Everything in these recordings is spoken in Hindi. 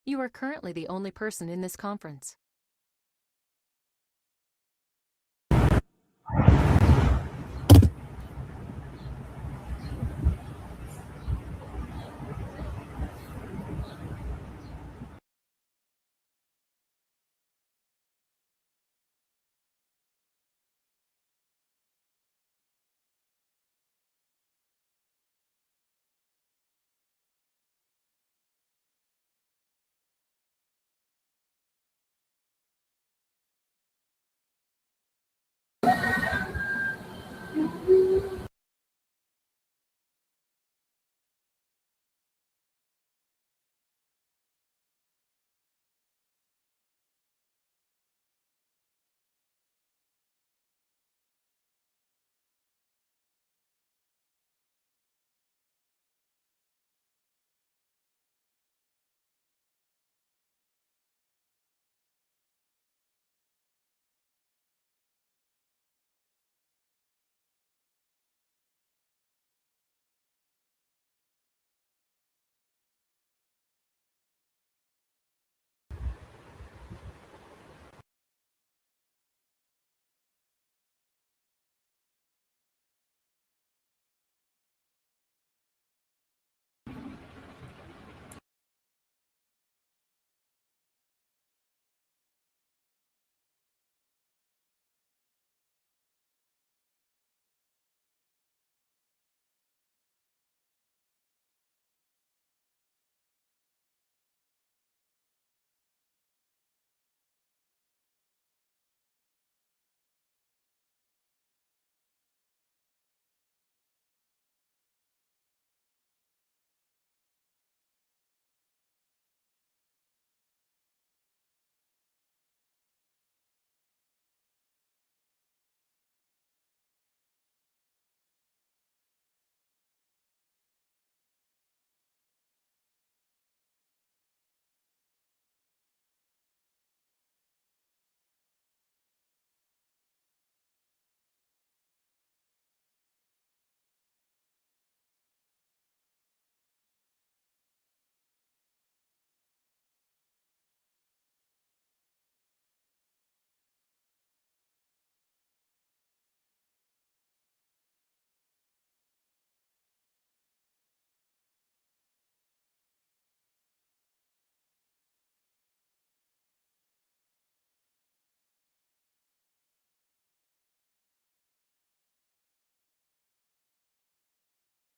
You are currently the only person in this conference.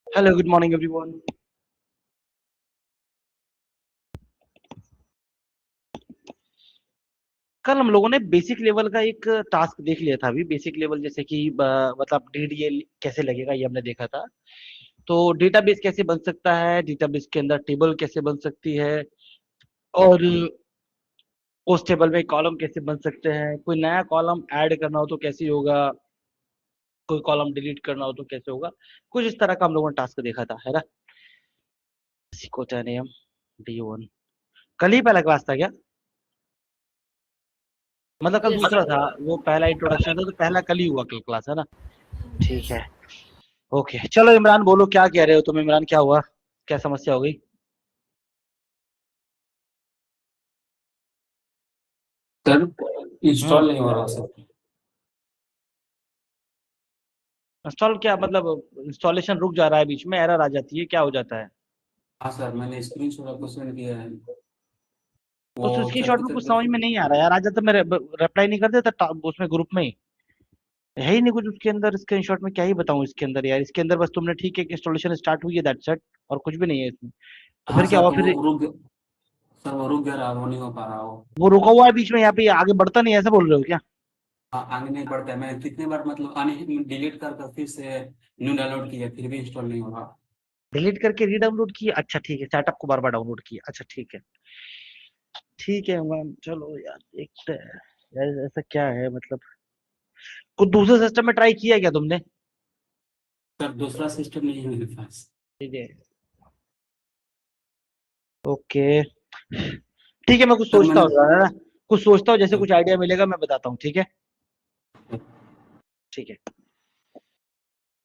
Hello good morning everyone. कल हम लोगों ने बेसिक लेवल का एक टास्क देख लिया था। अभी बेसिक लेवल जैसे कि मतलब डीडीएल कैसे लगेगा ये हमने देखा था। तो डेटाबेस कैसे बन सकता है, डेटाबेस के अंदर टेबल कैसे बन सकती है, और उस टेबल में कॉलम कैसे बन सकते हैं, कोई नया कॉलम ऐड करना हो तो कैसे होगा, कोई कॉलम डिलीट करना हो तो कैसे होगा। कुछ इस तरह का हम लोगों ने टास्क देखा था, है ना। सिकोटेनियम D1 कल ही पहला क्लास था क्या? मतलब कल दूसरा था, वो पहला इंट्रोडक्शन था तो पहला कल ही हुआ कल क्लास, है ना। ठीक है, ओके। चलो इमरान बोलो क्या कह रहे हो तुम। इमरान क्या हुआ, क्या समस्या हो गई? सर इंस्टॉल नहीं हो रहा सर। इंस्टॉल क्या मतलब, इंस्टॉलेशन रुक जा रहा है, बीच में एरर आ जाती है, क्या हो जाता है? हाँ सर, मैंने स्क्रीन शॉट आपको सेंड किया है। वो उस स्क्रीनशॉट चलते में कुछ चलते समझ में नहीं आ रहा यार। आ जाता मैं रिप्लाई नहीं कर देता उसमें ग्रुप में ही है ही नहीं कुछ उसके अंदर। स्क्रीनशॉट में क्या ही बताऊं इसके अंदर यार। इसके अंदर बस तुमने ठीक है कि इंस्टॉलेशन स्टार्ट हुई है, दैट्स इट, और कुछ भी नहीं है इसमें। तो हाँ फिर क्या सर, हुआ तो फिर? वो रुक गया रहा, वो नहीं हो पा रहा वो। वो रुका हुआ है बीच में, यहाँ पे आगे बढ़ता नहीं है, ऐसा बोल रहे हो क्या? आगे नहीं बढ़ता है। मैंने कितने बार मतलब आने डिलीट कर फिर से न्यू डाउनलोड किया, फिर भी इंस्टॉल नहीं हो रहा। डिलीट करके रीडाउनलोड किया, अच्छा ठीक है। सेटअप को बार बार डाउनलोड किया, अच्छा ठीक है। ठीक है मैम, चलो यार देखते हैं। यार ऐसा क्या है मतलब, कुछ दूसरे सिस्टम में ट्राई किया क्या तुमने? सर दूसरा सिस्टम नहीं है मेरे पास। ठीक है, ओके। ठीक है, मैं कुछ सर सोचता मैंने हूँ यार, है ना। कुछ सोचता हूँ, जैसे कुछ आइडिया मिलेगा मैं बताता हूँ, ठीक है। ठीक है।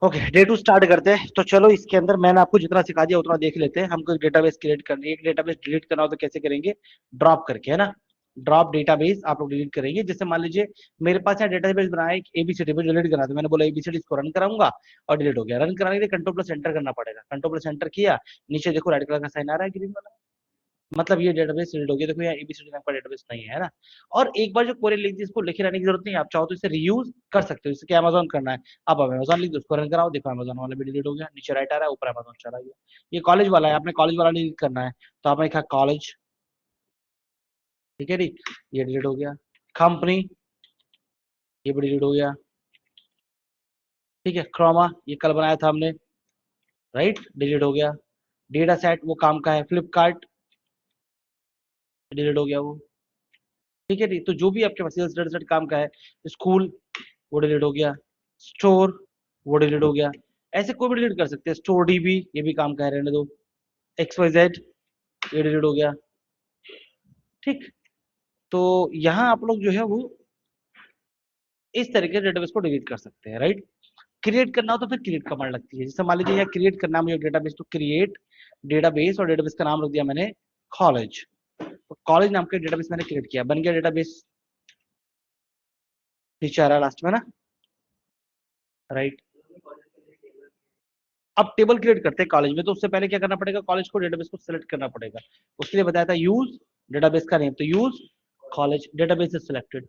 ओके, डे टू स्टार्ट करते हैं। तो चलो इसके अंदर मैंने आपको जितना सिखा दिया उतना देख लेते हैं। हमको एक डेटाबेस क्रिएट करनी है, एक डेटाबेस डिलीट करना हो तो कैसे करेंगे, ड्रॉप करके, है ना। ड्रॉप डेटाबेस आप लोग डिलीट करेंगे। जैसे मान लीजिए मेरे पास यहाँ डेटाबेस बनाया है, एबीसीडी में डिलीट करना, तो मैंने बोला एबीसीडी इसको रन कराऊंगा और डिलीट हो गया। रन कराने के लिए कंट्रोल प्लस एंटर करना पड़ेगा। कंट्रोल प्लस एंटर किया, नीचे देखो रेड कलर का साइन आ रहा है, ग्रीन वाला, मतलब ये डेटाबेस डिलीट हो गया। देखो यहाँ एबीसीडी नाम का डेटाबेस नहीं है ना। और एक बार जो क्वेरी लिख दी इसको लिखे रहने की जरूरत नहीं है, आप चाहो तो इसे रीयूज कर सकते हो। जैसे कि अमेजोन करना है, आप अमेजोन लिख दो, उसको रन कराओ, देखो अमेजोन वाला भी डिलीट हो गया, नीचे राइट आ रहा है, ऊपर अमेजोन चला गया। ये कॉलेज वाला है, आपने कॉलेज वाला डिलीट करना है तो आपने लिखा कॉलेज, ठीक है जी, ये डिलीट हो गया। कंपनी, ये भी डिलीट हो गया, ठीक है। क्रोमा, ये कल बनाया था हमने, राइट, डिलीट हो गया। डेटा सेट वो काम का है, फ्लिपकार्ट, डिलीट हो गया वो, ठीक है जी। तो जो भी आपके पास सेल्स डेटा सेट काम का है, स्कूल वो डिलीट हो गया, स्टोर वो डिलीट हो गया। ऐसे कोई भी डिलीट कर सकते हैं। स्टोर डीबी ये भी काम का है, रहने दो। XYZ ये डिलीट हो गया, ठीक। तो यहाँ आप लोग जो है वो इस तरीके से डेटाबेस को डिलीट कर सकते हैं, राइट। क्रिएट करना हो तो फिर क्रिएट कमांड लगती है। जैसे मान लीजिए यहाँ क्रिएट करना है मुझे डेटाबेस, तो क्रिएट डेटाबेस, और डेटाबेस का नाम रख दिया मैंने कॉलेज। तो कॉलेज नाम का डेटाबेस मैंने क्रिएट किया, बन गया डेटाबेस, नीचे आ रहा लास्ट में ना, राइट। अब टेबल क्रिएट करते हैं कॉलेज में, तो उससे पहले क्या करना पड़ेगा, कॉलेज को डेटाबेस को सिलेक्ट करना पड़ेगा। उसके लिए बताया था यूज डेटाबेस का नेम, तो use college, database is selected.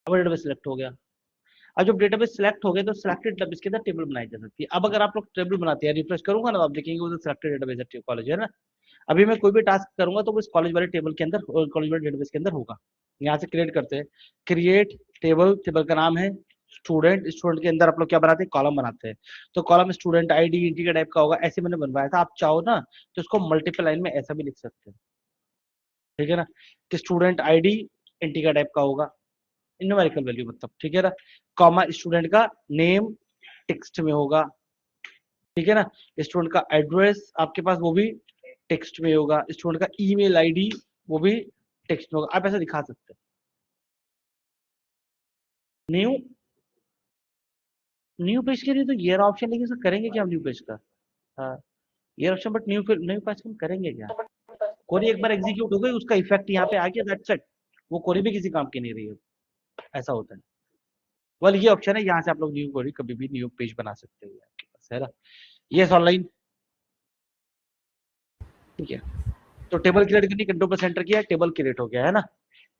अब डेटाबेस सिलेक्ट हो गया। अब जब डेटाबेस सिलेक्ट हो गया तो सिलेक्टेड डेटाबेस के अंदर टेबल बनाई जा सकती है। अब अगर आप लोग टेबल बनाते हैं, रिफ्रेश करूंगा ना, तो आप देखेंगे वो सिलेक्टेड डेटाबेस कॉलेज है ना। अभी मैं कोई भी टास्क करूंगा तो वो इस कॉलेज वाले टेबल के अंदर, कॉलेज वाले डेटाबेस के अंदर होगा। यहाँ से क्रिएट करते हैं, क्रिएट टेबल, टेबल का नाम है स्टूडेंट। स्टूडेंट के अंदर आप लोग क्या बनाते हैं, कॉलम बनाते हैं। तो column student ID integer type का होगा, ऐसे मैंने बनवाया था। आप चाहो ना तो इसको मल्टीपल लाइन में ऐसा भी लिख सकते हैं, ठीक है ना, कि स्टूडेंट आईडी इंटीजर टाइप का होगा, न्यूमेरिकल वैल्यू मतलब, ठीक है ना। कॉमा स्टूडेंट का नेम टेक्स्ट में होगा, ठीक है ना। स्टूडेंट का एड्रेस आपके पास वो भी टेक्स्ट में होगा। स्टूडेंट का ईमेल आईडी वो भी टेक्स्ट में होगा। आप ऐसा दिखा सकते हैं। न्यू, न्यू पेज के लिए तो ये ऑप्शन, लेकिन सर करेंगे क्या हम न्यू पेज का, हाँ ये option, but new new page का हम करेंगे क्या। कोरी एक बार एग्जीक्यूट हो गई, उसका इफेक्ट यहाँ पे आ गया, दैट्स इट। वो कोरी भी किसी काम की नहीं रही है, ऐसा होता है। वाल ये ऑप्शन है, यहाँ से आप लोग न्यू कोरी कभी भी न्यू पेज बना सकते हो आपके पास, है ना। ये ऑनलाइन, ठीक है। तो टेबल क्रिएट करनी, कंट्रोल पर सेंटर किया, टेबल क्रिएट हो गया, है ना।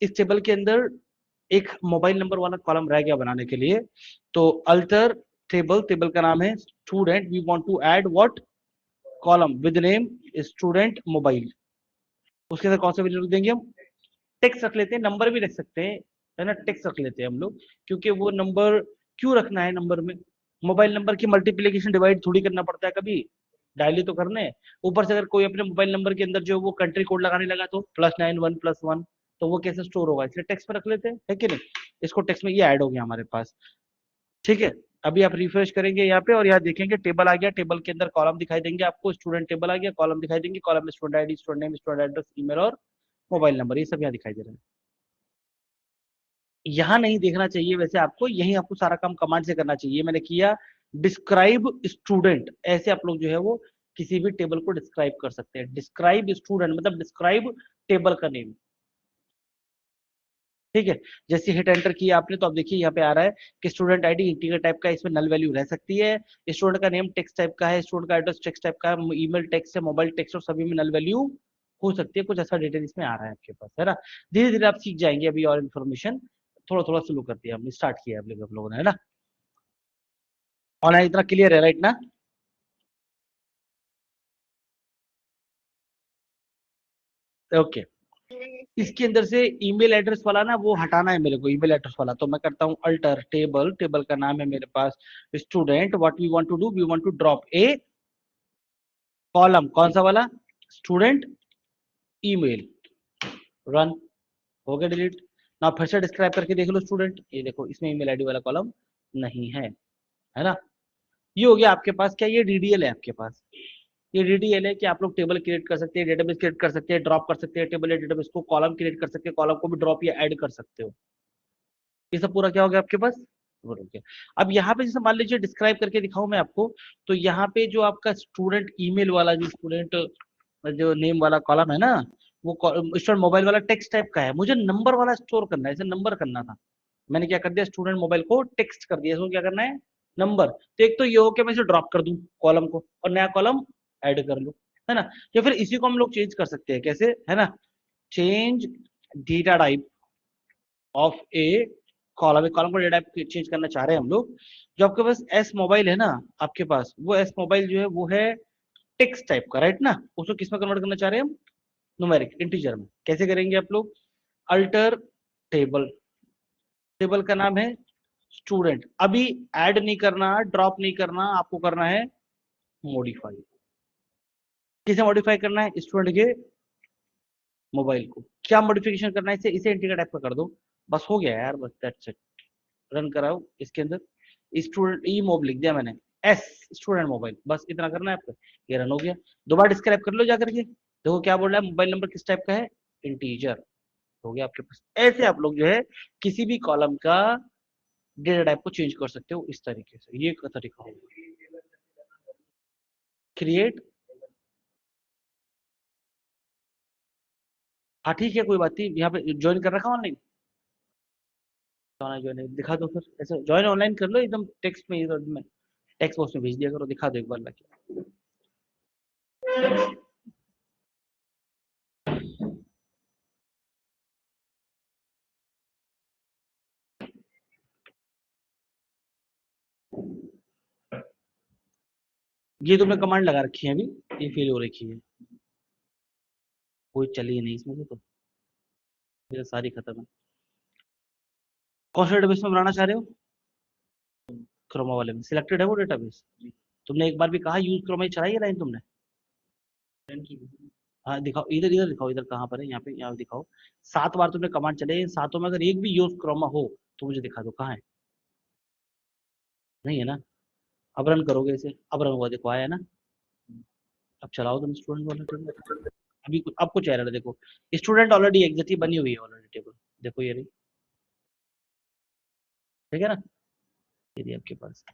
इस टेबल के अंदर एक मोबाइल नंबर वाला कॉलम रह गया बनाने के लिए। तो अल्टर टेबल, टेबल का नाम है student, we want to add what, column with name student mobile. उसके अंदर कौन सा वैल्यू रख देंगे हम, टेक्स्ट रख लेते हैं, नंबर भी रख सकते हैं, है ना। टेक्स्ट रख लेते हैं हम लोग, क्योंकि वो नंबर क्यों रखना है नंबर में, मोबाइल नंबर की मल्टीप्लीकेशन डिवाइड थोड़ी करना पड़ता है, कभी डायली तो करने। ऊपर से अगर कोई अपने मोबाइल नंबर के अंदर जो वो कंट्री कोड लगाने लगा तो +91+1, तो वो कैसे स्टोर होगा, इसलिए टेक्स्ट में रख लेते हैं, है कि नहीं। इसको टेक्स्ट में ये ऐड हो गया हमारे पास, ठीक है। अभी आप रिफ्रेश करेंगे यहाँ पे और यहाँ देखेंगे टेबल आ गया, टेबल के अंदर कॉलम दिखाई देंगे आपको, स्टूडेंट टेबल आ गया, कॉलम दिखाई देंगे, कॉलम में student ID, student name, student address, email और मोबाइल नंबर, ये सब यहाँ दिखाई दे रहे हैं। यहाँ नहीं देखना चाहिए वैसे आपको, यही आपको सारा काम कमांड से करना चाहिए। मैंने किया डिस्क्राइब स्टूडेंट, ऐसे आप लोग जो है वो किसी भी टेबल को डिस्क्राइब कर सकते हैं। डिस्क्राइब स्टूडेंट मतलब डिस्क्राइब टेबल का नेम, ठीक है। जैसे हिट एंटर किया आपने तो अब देखिए यहाँ पे आ रहा है कि स्टूडेंट आईडी इंटीजर टाइप का, इसमें नल वैल्यू रह सकती है। स्टूडेंट का नेम टेक्स्ट टाइप का है, स्टूडेंट का एड्रेस टेक्स्ट टाइप का है, ईमेल टेक्स्ट है, मोबाइल टेक्स्ट, और सभी में नल वैल्यू हो सकती है। कुछ ऐसा डिटेल इसमें आ रहा है आपके पास, है ना। धीरे धीरे आप सीख जाएंगे, अभी और इन्फॉर्मेशन थोड़ा थोड़ा शुरू कर दिया हमने, स्टार्ट किया है आप लोगों ने, है ना। ऑनलाइन इतना क्लियर है, राइट ना। ओके, इसके अंदर से ईमेल एड्रेस वाला ना वो हटाना है मेरे को, ईमेल एड्रेस वाला। तो मैं करता हूँ अल्टर टेबल, टेबल का नाम है मेरे पास student, what we want to do, we want to drop a column, कौन सा वाला, स्टूडेंट ईमेल, रन, हो गया डिलीट। ना फिर से डिस्क्राइब करके देख लो स्टूडेंट, ये देखो इसमें ईमेल आईडी वाला कॉलम नहीं है ना। ये हो गया आपके पास, क्या ये डीडीएल है आपके पास। ये डीडीएल है कि आप लोग टेबल क्रिएट कर सकते हैं, डेटाबेस क्रिएट कर सकते हैं, ड्रॉप कर सकते हैं टेबल या डेटाबेस को, कॉलम क्रिएट कर सकते हैं, कॉलम को भी ड्रॉप या ऐड कर सकते हो। ये सब पूरा क्या हो गया आपके पास, ओके। अब यहाँ पे जैसे मान लीजिए डिस्क्राइब करके दिखाऊं मैं आपको, तो यहाँ पे जो आपका स्टूडेंट ईमेल वाला जो स्टूडेंट जो नेम वाला कॉलम है ना, वो स्टूडेंट मोबाइल वाला टेक्स्ट टाइप का है, मुझे नंबर वाला स्टोर करना है, इसे नंबर करना था। मैंने क्या कर दिया, स्टूडेंट मोबाइल को टेक्स्ट कर दिया, इसको क्या करना है, नंबर। तो एक तो ये हो कि मैं इसे ड्रॉप कर दूं कॉलम को और नया कॉलम ऐड कर लूं, है ना। या फिर इसी को हम लोग चेंज कर सकते हैं, कैसे, है ना, change data type of A column, एक कॉलम को डेटा टाइप चेंज करना चाह रहे हैं हम लोग। जो आपके पास एस मोबाइल है ना, आपके पास वो एस मोबाइल जो है वो है टेक्स्ट टाइप का, राइट ना, उसको किस में कन्वर्ट करना चाह रहे हैं हम, न्यूमेरिक इंटीजर में। कैसे करेंगे आप लोग, अल्टर टेबल, टेबल का नाम है स्टूडेंट, अभी ऐड नहीं करना, ड्रॉप नहीं करना, आपको करना है मॉडिफाई। किसे मॉडिफाई करना है, स्टूडेंट के मोबाइल को। क्या मॉडिफिकेशन करना है, इसे इसे इंटीजर टाइप का कर दो, बस हो गया यार, बस दैट्स इट। रन कराओ इसके अंदर, स्टूडेंट ई मोब लिख दिया मैंने, एस स्टूडेंट मोबाइल, बस इतना करना है आपको, ये रन हो गया। दोबारा डिस्क्राइब कर लो जाकर के, देखो क्या बोल रहा है, मोबाइल नंबर किस टाइप का है, इंटीजर, हो गया आपके पास। ऐसे आप लोग जो है किसी भी कॉलम का डेटा टाइप को चेंज कर सकते हो इस तरीके से, ये एक तरीका होगा। क्रिएट, हाँ ठीक है, कोई बात नहीं, यहाँ पे ज्वाइन कर रखा ऑनलाइन, ज्वाइन दिखा दो फिर, ऐसे ज्वाइन ऑनलाइन कर लो, एकदम टेक्स्ट में, इधर में टेक्स्ट बॉक्स में भेज दिया करो, दिखा दो एक बार लाके। ये तुमने कमांड लगा रखी है अभी, ये फेल हो रखी है, कोई चली नहीं इसमें से, तो ये सारी खत्म है। कौन सा डेटाबेस में बनाना चाह रहे हो, क्रोमा वाले में सिलेक्टेड है वो डेटाबेस, तुमने एक बार भी कहा यूज क्रोमा ही चलाई है लाइन तुमने, हाँ दिखाओ, इधर इधर दिखाओ, इधर कहाँ पर है, यहाँ पे, यहाँ दिखाओ। 7 बार तुमने कमांड चले, इन 7 में अगर एक भी यूज क्रोमा हो तो मुझे दिखा दो, कहाँ है, नहीं है ना। अब रन करोगे इसे, अब रन हुआ, देखो आया है ना। अब चलाओ तुम स्टूडेंट वाला टेबल, अभी अब कुछ एरर है, देखो स्टूडेंट ऑलरेडी एग्जिट बनी हुई है ऑलरेडी टेबल, देखो ये रही, ठीक है ना, ये रही आपके पास।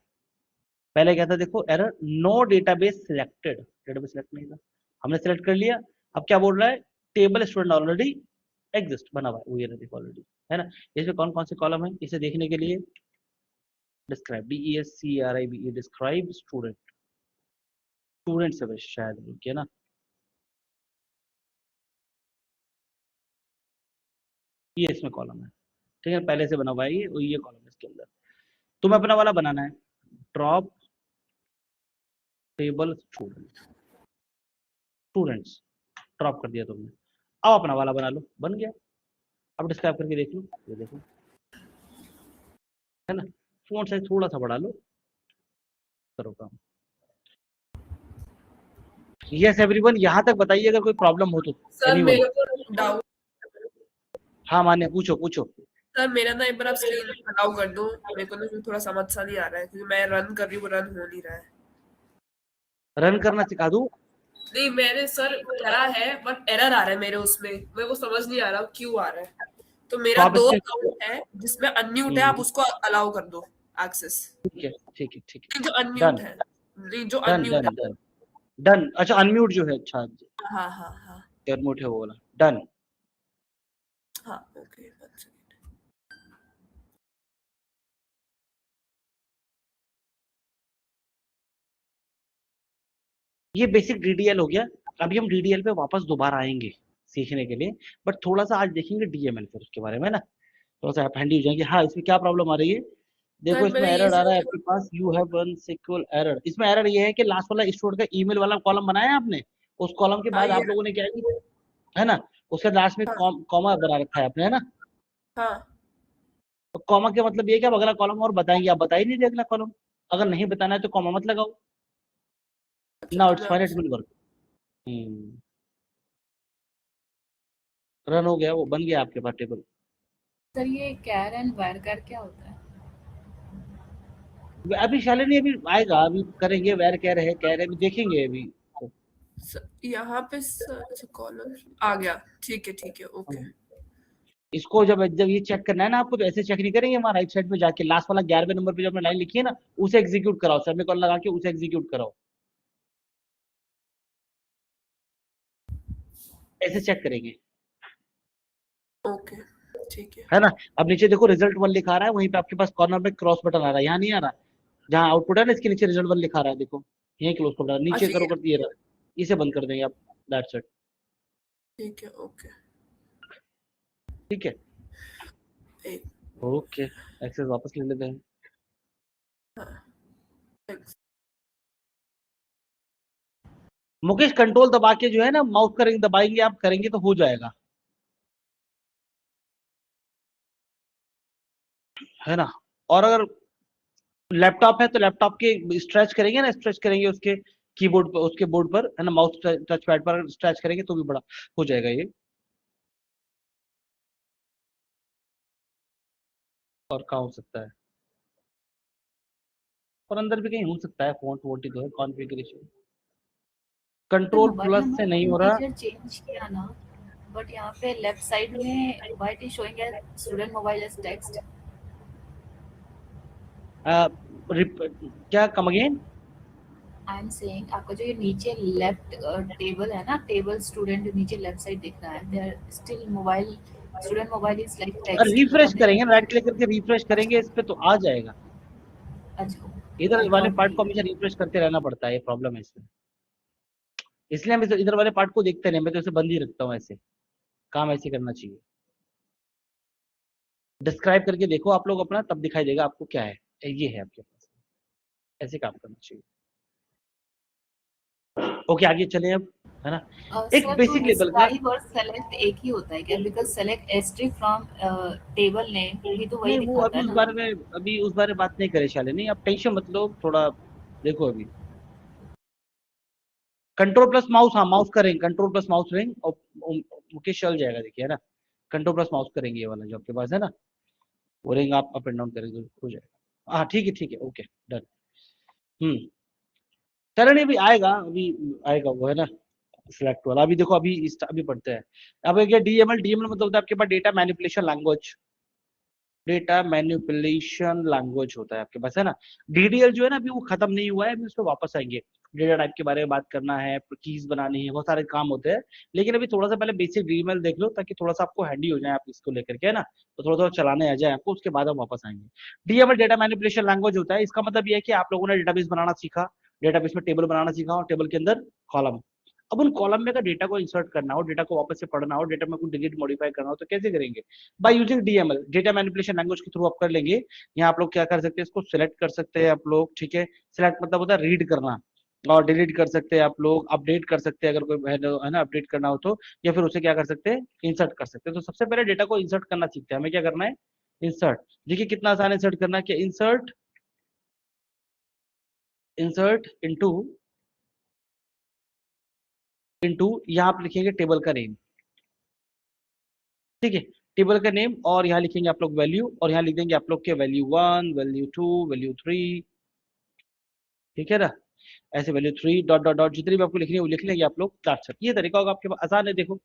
पहले क्या था, देखो error, no database selected, database select नहीं था, हमने सिलेक्ट कर लिया। अब क्या बोल रहा है, टेबल स्टूडेंट ऑलरेडी एग्जिस्ट बना हुआ है, वो ये देखो ऑलरेडी, है ना। इसमें कौन कौन से कॉलम है, इसे देखने के लिए describe, DESCRIBE, describe student, student से बस शायद बोल के ना, ये इसमें कॉलम है, ठीक है, पहले से बना हुआ है ये कॉलम है इसके अंदर। तुम्हें अपना वाला बनाना है, drop table student, students drop कर दिया तुमने, अब अपना वाला बना लो, बन गया। अब डिस्क्राइब करके देख लो, ये देखो, है ना, फॉन्ट साइज थोड़ा सा बढ़ा लो, करो काम। यस एवरीवन, यहाँ तक बताइए अगर कोई प्रॉब्लम हो तो। सर एनीवन, मेरे को डाउट, हाँ मान्य, पूछो पूछो। सर मेरा ना एक बार आप स्क्रीन अलाउ कर दो, मेरे को ना थोड़ा समझ सा नहीं आ रहा है, क्योंकि मैं रन कर रही हूँ, रन हो नहीं रहा है। रन करना सिखा दूं, नहीं मैंने सर करा है, बट एरर आ रहा है मेरे उसमें, मेरे को समझ नहीं आ रहा क्यों आ रहा है। तो मेरा आप 2 इसके, अकाउंट है जिसमें अनम्यूट है, आप उसको अलाउ कर दो एक्सेस। ठीक है ठीक है ठीक है, जो अनम्यूट डन है, नहीं जो डन अनम्यूट डन है। डन डन, अच्छा अनम्यूट जो है, अच्छा हाँ हाँ हाँ अनम्यूट है वो वाला, डन। हाँ, ओके ये बेसिक DDL हो गया। अभी हम DDL पे वापस दोबारा आएंगे सीखने के लिए, बट थोड़ा सा आज देखेंगे DML फिर उसके बारे में ना, थोड़ा सा आप हैंडी हो जाएंगे। हाँ इसमें क्या प्रॉब्लम आ रही है, देखो सर। इसमें मैंने ये एरर आ रहा है आपके पास, you have one sequel error. इसमें एरर ये है कि लास्ट वाला स्टूडेंट का ईमेल वाला कॉलम बनाया है आपने, उस कॉलम के हाँ बाद ये आप लोगों ने क्या किया, है ना, उसके लास्ट में हाँ कॉमा बना रखा है आपने, है ना। हाँ तो कॉमा के मतलब ये कि आप अगला कॉलम और बताएंगे, आप बता ही नहीं रहे अगला कॉलम, अगर नहीं बताना है तो कॉमा मत लगाओ। अच्छा, नाउ तो इट्स मैं fine, it will work. Run हो गया, वो बन गया आपके पास टेबल। सर ये कैर एंड वार क्या होता है? अभी शालिनी अभी आएगा, अभी करेंगे, वैर कह रहे, कह रहे, अभी देखेंगे अभी। यहाँ पे अच्छा कॉलम आ गया, ठीक है ओके। इसको जब जब ये चेक करना है ना आपको, तो ऐसे चेक नहीं करेंगे, वहां राइट साइड पे जाके लास्ट वाला 11वें नंबर पे जो आपने लाइन लिखी है ना, उसे एग्जीक्यूट कराओ, सेमीकोलन लगा के उसे एग्जीक्यूट कराओ, ऐसे चेक करेंगे, ओके ठीक है ना। अब नीचे देखो रिजल्ट 1 लिखा रहा है, वहीं पे आपके पास कॉर्नर में क्रॉस बटन आ रहा है, यहाँ नहीं आ रहा, जहाँ आउटपुट है ना इसके नीचे रिजल्ट 1 लिखा रहा है, देखो यही क्लोज कर रहा है, नीचे अच्छा करो कर दिए रहा है, इसे बंद कर देंगे आप, दैट्स इट। ठीक है ओके ठीक है, एक ओके, एक्सेस वापस ले लेते हैं। thanks. मुकेश कंट्रोल दबा के जो है ना माउस का रिंग दबाएंगे आप, करेंगे तो हो जाएगा, है ना। और अगर लैपटॉप है तो लैपटॉप के स्ट्रेच करेंगे ना, स्ट्रेच करेंगे उसके कीबोर्ड पर, उसके बोर्ड पर, है ना, माउस टच पैड पर स्ट्रेच करेंगे तो भी बड़ा हो जाएगा ये। और कहाँ हो सकता है, और अंदर भी कहीं हो सकता है, फोन वोट तो है, configuration control mobile plus number से नहीं हो रहा। इंटीजर चेंज किया ना, बट यहाँ पे लेफ्ट साइड में why it is showing as student mobile as text. क्या come again? I am saying आपका जो ये नीचे लेफ्ट टेबल है ना, टेबल स्टूडेंट नीचे लेफ्ट साइड दिख रहा है, there still mobile student mobile is like text. Refresh करेंगे, राइट क्लिक करके रिफ्रेश करेंगे इस पे तो आ जाएगा। अच्छा इधर वाले पार्ट को हमेशा रिफ्रेश करते रहना पड़ता है, ये प्रॉब्लम है इसमें, इसलिए हम इधर वाले पार्ट को देखते नहीं, मैं तो इसे बंद ही रखता हूँ, ऐसे काम ऐसे करना चाहिए। डिस्क्राइब करके देखो आप लोग अपना, तब दिखाई देगा आपको क्या है, ये है आपके पास, ऐसे काम करना चाहिए। ओके आगे चले अब, है ना। एक सर बेसिक लेवल का, डिस्क्राइब और सेलेक्ट एक ही होता है क्या? Because select asterisk from table name भी तो वही नहीं वो दिखाता है ना। अभी उस बारे में बात नहीं करे शाले, नहीं आप टेंशन मत लो थोड़ा, देखो अभी कंट्रोल प्लस माउस, हाँ माउस करेंगे, कंट्रोल प्लस माउस रिंग और मुकेश चल जाएगा, देखिए है ना, कंट्रोल प्लस माउस करेंगे, ये वाला जो आपके पास है ना, वो रिंग आप अप एंड डाउन करेंगे तो हो जाएगा। हाँ ठीक है ओके डन। चलो नहीं अभी आएगा, अभी आएगा वो, है ना, सिलेक्ट वाला। अभी देखो अभी अभी पढ़ते हैं। अब एक डीएमएल, डीएमएल मतलब होता है आपके पास data manipulation language, data manipulation language होता है आपके पास, है ना। डीडीएल जो है ना अभी वो खत्म नहीं हुआ है, अभी उस पर वापस आएंगे, डेटा टाइप के बारे में बात करना है, कीज बनानी है, बहुत सारे काम होते हैं, लेकिन अभी थोड़ा सा पहले बेसिक डीएमएल देख लो ताकि थोड़ा सा आपको हैंडी हो जाए आप इसको लेकर के, है ना, तो थोड़ा थोड़ा चलाने आ जाए आपको, उसके बाद हम वापस आएंगे। डीएमएल डेटा मैनिपुलेशन लैंग्वेज होता है, इसका मतलब ये है कि आप लोगों ने डेटाबेस बनाना सीखा, डेटाबेस में टेबल बनाना सीखा और टेबल के अंदर कॉलम, अब उन कॉलम में अगर डेटा को इंसर्ट करना हो, डेटा को वापस से पढ़ना हो, डेटा में कुछ डिलीट मॉडिफाई करना हो तो कैसे करेंगे? By using DML, data manipulation language के थ्रू आप कर लेंगे। यहाँ आप लोग क्या कर सकते हैं, इसको सिलेक्ट कर सकते हैं आप लोग, ठीक है, सिलेक्ट मतलब होता है रीड करना, और डिलीट कर सकते हैं आप लोग, अपडेट कर सकते हैं अगर कोई है ना अपडेट करना हो तो, या फिर उसे क्या कर सकते हैं, इंसर्ट कर सकते हैं। तो सबसे पहले डेटा को इंसर्ट करना सीखते हैं, हमें क्या करना है, इंसर्ट। देखिए कितना आसान इंसर्ट करना है, कि इंसर्ट, इंसर्ट इनटू, यहाँ आप लिखेंगे टेबल का नेम, ठीक है, टेबल का नेम, और यहाँ लिखेंगे आप लोग वैल्यू, और यहाँ लिख देंगे आप लोग के वैल्यू 1, वैल्यू 2, वैल्यू 3, ठीक है ना, ऐसे वैल्यू 3 डॉट डॉट डॉट जितनी भी आपको लिखनी है वो लिख लेंगे आप लोग, दैट्स इट। ये तरीका होगा आपके पास, आसान है। देखो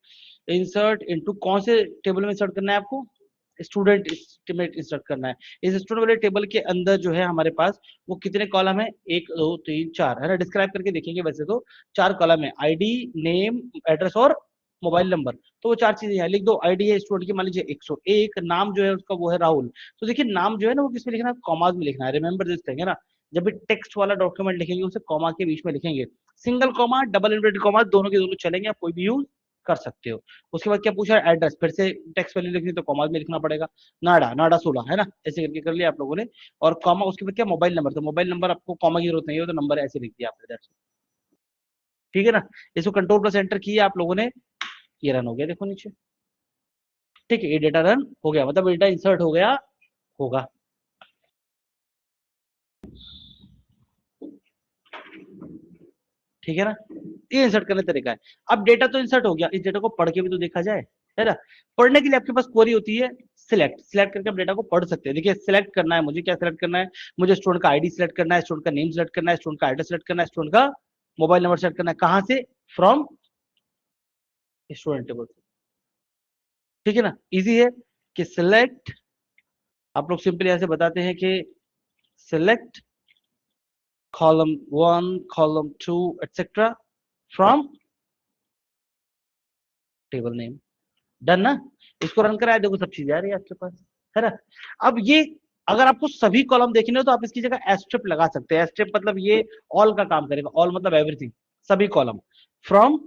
इंसर्ट इनटू, कौन से टेबल में इंसर्ट करना है आपको, स्टूडेंट एस्टिमेट इंसर्ट करना है। इस स्टूडेंट वाले टेबल के अंदर जो है हमारे पास वो कितने कॉलम है, 1 2 3 4, है ना, डिस्क्राइब करके देखेंगे वैसे तो 4 कॉलम है, आईडी, नेम, एड्रेस और मोबाइल नंबर, तो वो 4 चीजें यहाँ लिख दो। आईडी है स्टूडेंट की मान लीजिए 101, नाम जो है उसका वो है राहुल, तो देखिए नाम जो है ना वो किसमें लिखना है, कॉमाज में लिखना है, रिमेंबर दिस थिंग, है ना। जब भी टेक्स्ट वाला डॉक्यूमेंट लिखेंगे उसे कॉमा के बीच में लिखेंगे, single comma double inverted comma दोनों के दोनों चलेंगे, आप कोई भी यूज कर सकते हो। उसके बाद क्या पूछा है, एड्रेस, फिर से टेक्स्ट वैल्यू लिखनी तो कॉमा में लिखना पड़ेगा, नाडा नाडा 16, है ना, ऐसे करके कर लिया आप लोगों ने, और कॉमा, उसके बाद क्या मोबाइल नंबर, तो मोबाइल नंबर आपको कॉमा की जरूरत नहीं है, तो नंबर ऐसे लिख दिया आपने, ठीक है ना। इसको कंट्रोल प्लस एंटर किया आप लोगों ने, ये रन हो गया, देखो नीचे, ठीक है, ये डेटा रन हो गया, मतलब डेटा इंसर्ट हो गया होगा। ठीक है ना, ये इंसर्ट करने तरीका है। अब डेटा तो इंसर्ट हो गया, इस डेटा को पढ़ के भी तो देखा जाए, है ना। पढ़ने के लिए आपके पास क्वेरी होती है सिलेक्ट, सिलेक्ट करके आप डेटा को पढ़ सकते हैं। देखिए सिलेक्ट करना है, मुझे क्या सिलेक्ट करना है, मुझे स्टूडेंट का आईडी सिलेक्ट करना है, स्टूडेंट का नेम सिलेक्ट करना है, स्टूडेंट का एड्रेस सिलेक्ट करना है, स्टूडेंट का मोबाइल नंबर सिलेक्ट करना है, कहां से, फ्रॉम स्टूडेंट टेबल से, ठीक है ना, इजी है। कि सिलेक्ट, आप लोग सिंपली ऐसे बताते हैं कि select column 1, column 2 etcetera from table name. Done ना? इसको रन कराया, देखो सब चीजें आ रही है आपके पास, है ना? अब ये अगर आपको सभी कॉलम देखने हो तो आप इसकी जगह एस्ट्रिप लगा सकते हैं। एस्ट्रिप मतलब ये ऑल का काम करेगा, ऑल मतलब एवरीथिंग, सभी कॉलम फ्रॉम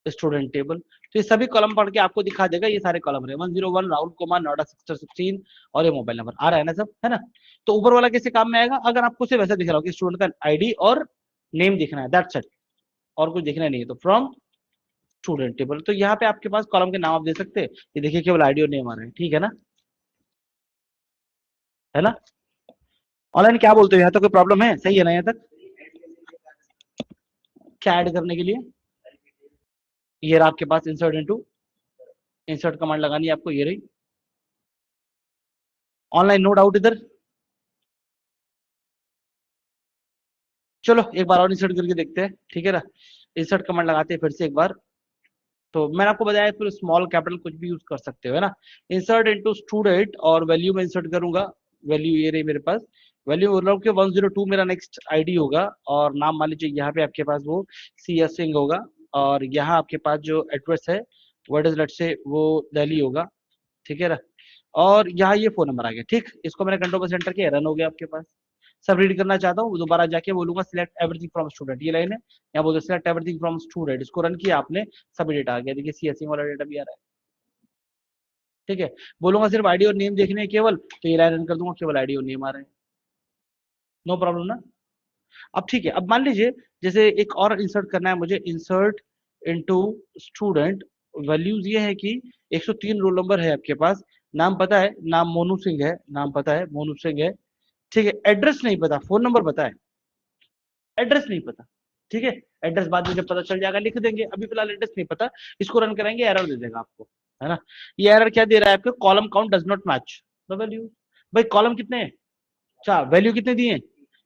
स्टूडेंट टेबल। तो ये सभी कॉलम पढ़ के आपको दिखा देगा ये सारे कॉलम रहे 101 राहुल कुमार नोएडा सेक्टर 16 और ये मोबाइल नंबर आ रहा है ना सब, है ना? तो ऊपर वाला कैसे काम में आएगा? अगर आपको सिर्फ ऐसा दिख रहा हो कि स्टूडेंट का आईडी और नेम दिखना है, दैट्स इट, और कुछ दिखना नहीं है, तो फ्रॉम स्टूडेंट टेबल। तो यहाँ पे आपके पास कॉलम के नाम आप दे सकते हैं, ये देखिए केवल आईडी और नेम आ रहे हैं, ठीक है ना? है ना? ऑनलाइन क्या बोलते हो, यहाँ तक कोई प्रॉब्लम है? सही है ना यहाँ तक? क्या ऐड करने के लिए? ये रहा आपके पास इंसर्ट इनटू, इंसर्ट कमांड लगानी है आपको, ये रही। ऑनलाइन नो डाउट इधर? चलो एक बार और इंसर्ट करके देखते हैं, ठीक है ना? इंसर्ट कमांड लगाते हैं फिर से एक बार। तो मैंने आपको बताया फिर स्मॉल कैपिटल कुछ भी यूज कर सकते हो, है ना? इंसर्ट इनटू स्टूडेंट और वैल्यू में इंसर्ट करूंगा, वैल्यू ये रही मेरे पास, वैल्यू बोल रहा हूँ कि 102 मेरा नेक्स्ट आईडी होगा, और नाम मान लीजिए यहाँ पे आपके पास वो CS सिंह होगा, और यहाँ आपके पास जो एड्रेस है व्हाट इज लेट्स से वो दिल्ली होगा, ठीक है ना? और यहाँ ये फोन नंबर आ गया, ठीक। इसको मैंने कंट्रोल पर सेंटर किया, रन हो गया आपके पास। सब रीड करना चाहता हूँ, दोबारा जाके बोलूंगा सिलेक्ट एवरीथिंग फ्रॉम स्टूडेंट, ये लाइन है, यहाँ बोलते सिलेक्ट एवरीथिंग फ्रॉम स्टूडेंट, इसको रन किया आपने, सभी डेटा आ गया, देखिए CS वाला डेटा भी आ रहा है, ठीक है। बोलूंगा सिर्फ आईडी और नेम देखने हैं केवल, तो ये लाइन रन कर दूंगा, केवल आईडी और नेम आ रहे हैं, नो प्रॉब्लम ना? अब ठीक है, अब मान लीजिए जैसे एक और इंसर्ट करना है मुझे, इंसर्ट इनटू स्टूडेंट, वैल्यूज ये है कि 103 रोल नंबर है आपके पास, नाम पता है, नाम मोनू सिंह है, नाम पता है मोनू सिंह है, ठीक है। एड्रेस नहीं पता, फोन नंबर पता है, एड्रेस नहीं पता, ठीक है। एड्रेस बाद में जब पता चल जाएगा लिख देंगे, अभी फिलहाल एड्रेस नहीं पता। इसको रन करेंगे, एरर दे देगा आपको, है ना? ये एरर क्या दे रहा है आपको? Column count does not match the value. भाई कॉलम कितने हैं? 4, वैल्यू कितने दिए?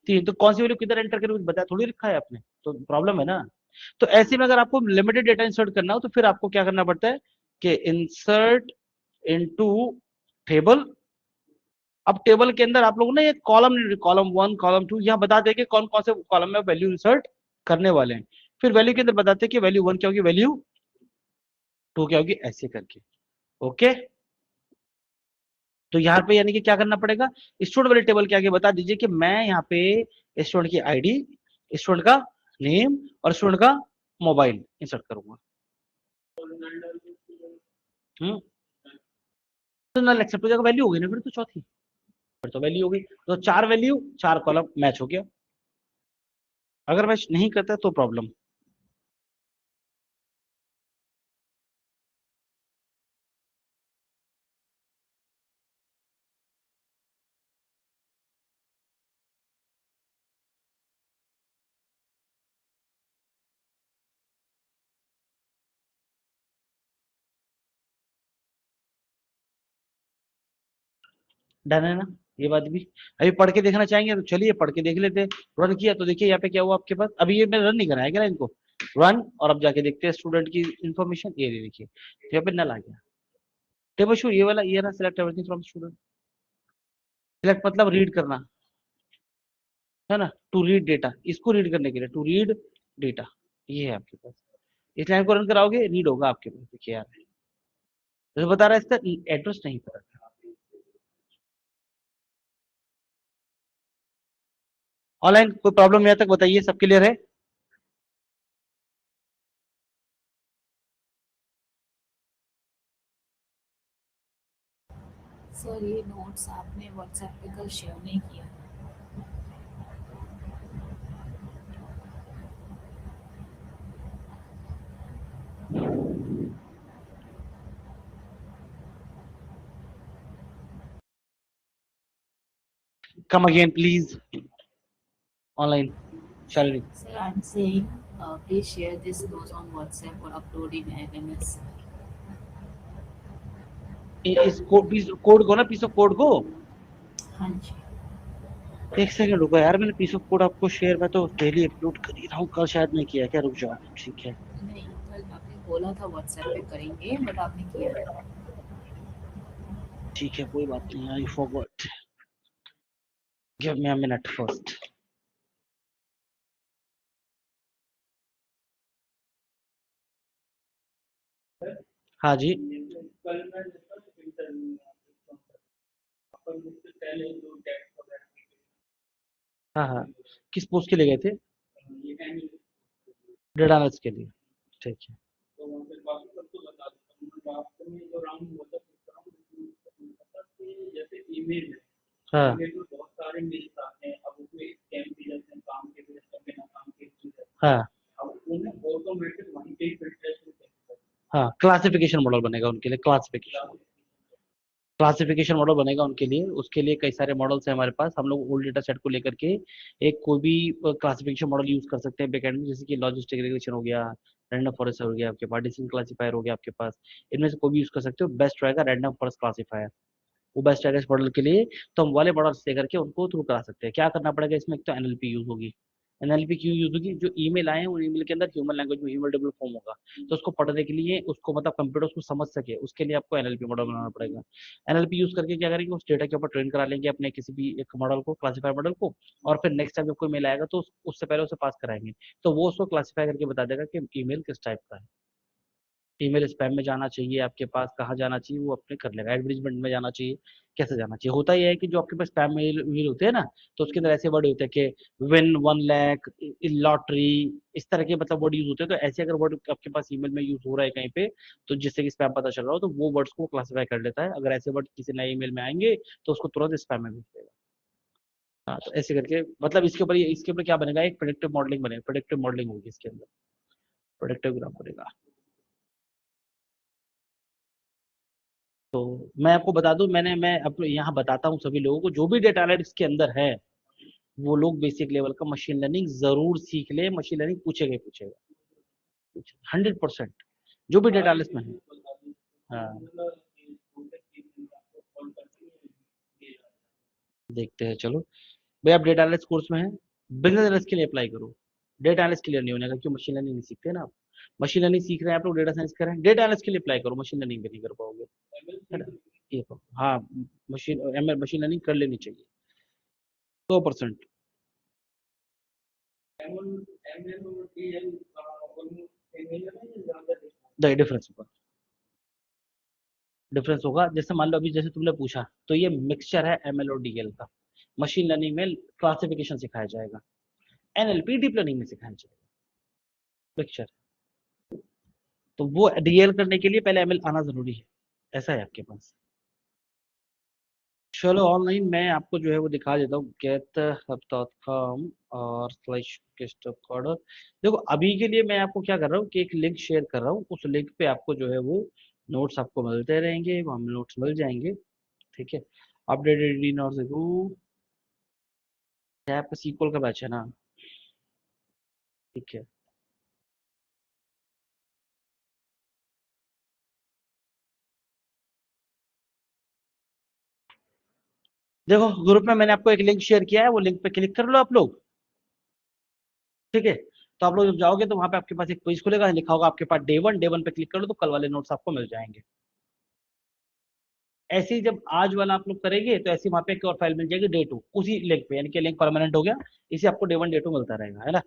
3, तो कौन सी वैल्यू किधर एंटर करें कुछ बताया थोड़ी रखा है आपने, तो प्रॉब्लम है ना? तो ऐसे में अगर आपको लिमिटेड डेटा इंसर्ट करना हो तो फिर आपको क्या करना पड़ता है कि इंसर्ट इनटू टेबल। अब टेबल के अंदर आप लोग ना ये कॉलम 1 कॉलम 2 यहाँ बता देंगे कौन कौन से कॉलम में वैल्यू इंसर्ट करने वाले हैं, फिर वैल्यू के अंदर बताते हैं कि वैल्यू 1 क्या होगी, वैल्यू 2 क्या होगी, ऐसे करके, ओके। तो यहाँ पे यानी कि क्या करना पड़ेगा, स्टूडेंट वाले टेबल के आगे बता दीजिए कि मैं यहाँ पे स्टूडेंट की आईडी, स्टूडेंट का नेम और स्टूडेंट का मोबाइल इंसर्ट करूंगा। तो नल एक्सेप्ट हो जाएगा, वैल्यू हो गई ना फिर तो चौथी, फिर तो वैल्यू हो गई, तो 4 वैल्यू 4 कॉलम मैच हो गया। अगर मैच नहीं करता तो प्रॉब्लम। डन है ना ये बात भी? अभी पढ़ के देखना चाहेंगे तो चलिए पढ़ के देख लेते हैं। रन किया तो देखिए यहाँ पे क्या हुआ आपके पास, अभी ये मैंने रन नहीं कराया क्या इनको, रन, और अब जाके देखते हैं स्टूडेंट की इंफॉर्मेशन, ये देखिए तो यहाँ पे नल आ गया। टेबल शो ये वाला, ये ना select everything from student, select मतलब रीड करना, है ना? टू रीड डेटा, इसको रीड करने के लिए टू रीड डेटा, ये है आपके पास। इस लाइन को रन कराओगे रीड होगा आपके पास, देखिए यार तो बता रहा है इसका एड्रेस नहीं पता था। ऑनलाइन कोई प्रॉब्लम यहाँ तक बताइए, सब क्लियर है? सर ये नोट्स आपने व्हाट्सएप पे कल शेयर नहीं किया। Come again, please. Online, Shalini. Sir, I'm saying please share this notes on WhatsApp or upload in LMS. इस कोड को ना, पीस ऑफ कोड को, हाँ जी। एक सेकंड रुको यार, मैंने पीस ऑफ कोड आपको शेयर, मैं तो डेली अपलोड कर ही रहा हूँ, कल शायद नहीं किया क्या, रुक जाओ, ठीक है। नहीं कल आपने बोला था व्हाट्सएप पे करेंगे बट आपने किया नहीं। ठीक है, कोई बात नहीं, I forgot, give me a minute first. हाँ जी। हाँ हाँ, किस पोस्ट के लिए गए थे? डेटा एनालिस्ट के लिए, ठीक है। हाँ हाँ हाँ, क्लासिफिकेशन मॉडल बनेगा उनके लिए, क्लासिफिकेशन मॉडल बनेगा उनके लिए। उसके लिए कई सारे मॉडल्स हैं हमारे पास। हम लोग ओल्ड डेटा सेट को लेकर के एक कोई भी क्लासिफिकेशन मॉडल यूज कर सकते हैं बैकएंड में, जैसे कि लॉजिस्टिक रिग्रेशन हो गया, रैंडम फॉरेस्ट हो गया, आपके पास डिसीजन क्लासिफायर हो गया आपके पास। इनमें से कोई भी यूज कर सकते हो, बेस्ट रहेगा रैंडम फॉरेस्ट क्लासिफायर, वो बेस्ट रहेगा इस मॉडल के लिए। तो हम वाले मॉडल्स लेकर के उनको थ्रू करा सकते हैं। क्या करना पड़ेगा इसमें? एक तो एनएलपी यूज होगी। एनएलपी क्यों यूज होगी? जो ईमेल आए हैं उन ईमेल के अंदर ह्यूमन लैंग्वेज में ईमेल डेवलप फॉर्म होगा, तो उसको पढ़ने के लिए, उसको मतलब कंप्यूटर उसको समझ सके, उसके लिए आपको एनएलपी मॉडल बनाना पड़ेगा। एनएलपी यूज करके क्या करेंगे, उस डेटा के ऊपर ट्रेन करा लेंगे अपने किसी भी एक मॉडल को, क्लासीफायर मॉडल को, और फिर नेक्स्ट टाइम जब कोई मेल आएगा तो उससे पहले उसे पास कराएंगे, तो वो उसको क्लासीफाई करके बता देगा कि ईमेल किस टाइप का है। ईमेल स्पैम में जाना चाहिए आपके पास, कहाँ जाना चाहिए वो अपने कर लेगा, एडवर्टीजमेंट में जाना चाहिए, कैसे जाना चाहिए। होता यह है कि जो आपके पास स्पैम मेल मेल होते हैं ना, तो उसके अंदर ऐसे वर्ड होते हैं कि विन 1 लाख, लॉटरी, इस तरह के मतलब वर्ड यूज होते हैं। तो ऐसे अगर वर्ड आपके पास ईमेल में यूज हो रहा है कहीं पे, तो जिससे कि स्पैम पता चल रहा हो, तो वो वर्ड्स को क्लासीफाई कर लेता है। अगर ऐसे वर्ड किसी नए ईमेल में आएंगे तो उसको तुरंत स्पैम में भेज देगा। हाँ, तो ऐसे करके मतलब इसके ऊपर क्या बनेगा, एक प्रेडिक्टिव मॉडलिंग बनेगा, प्रेडिक्टिव मॉडलिंग होगी इसके अंदर, प्रेडिक्टिव ग्राफ बनेगा। तो मैं आपको बता दूं, मैं अब यहाँ बताता हूँ सभी लोगों को, जो भी डेटा एनालिटिक्स के अंदर है वो लोग बेसिक लेवल का मशीन लर्निंग जरूर सीख ले। मशीन लर्निंग पूछेगा ही पूछेगा, 100%, जो भी डेटा एनालिस्ट में है। हाँ, देखते हैं, चलो। भाई आप डेटा एनालिस्ट कोर्स में है, बिजनेस एनालिस्ट के लिए अप्लाई करो। डेटा एनालिस्ट क्लियर नहीं होने का, क्यों? मशीन लर्निंग नहीं सीखते ना आप। मशीन लर्निंग सीख रहे हैं आप लोग, डेटा साइंस कर रहे हैं, डेटा एनालिस्ट के लिए अप्लाई करो, मशीन लर्निंग भी नहीं कर पाओगे, है ना? ये तो हाँ, मशीन लर्निंग कर लेनी चाहिए, 100%। डिफरेंस होगा, डिफरेंस होगा। जैसे मान लो अभी जैसे तुमने पूछा, तो ये मिक्सचर है एमएल और डीएल का। मशीन लर्निंग में क्लासिफिकेशन सिखाया जाएगा, एनएलपी डीप लर्निंग में सिखाया जाएगा मिक्सचर। तो वो डीएल करने के लिए पहले एमएल आना जरूरी है, ऐसा है आपके पास। चलो, ऑनलाइन मैं आपको जो है वो दिखा देता हूँ, gethub.com और स्लैश ऑर्डर। देखो अभी के लिए मैं आपको क्या कर रहा हूँ कि एक लिंक शेयर कर रहा हूँ, उस लिंक पे आपको जो है वो नोट्स आपको मिलते रहेंगे, वहाँ नोट्स मिल जाएंगे, ठीक है। अपडेटेड नोट्स देखो, आपका सीक्वल का बैच है ना, ठीक है। देखो ग्रुप में मैंने आपको एक लिंक शेयर किया है, वो लिंक पे क्लिक कर लो आप लोग, ठीक है। तो आप लोग जब जाओगे तो वहां पे आपके पास एक पेज खुलेगा, लिखा होगा आपके पास डे 1 पे क्लिक कर लो, तो कल वाले नोट्स आपको मिल जाएंगे। ऐसे ही जब आज वाला आप लोग करेंगे तो ऐसे वहां पे एक और फाइल मिल जाएगी डे 2, उसी लिंक पे, यानी कि लिंक परमानेंट हो गया, इसे आपको डे 1 डे 2 मिलता रहेगा, है ना?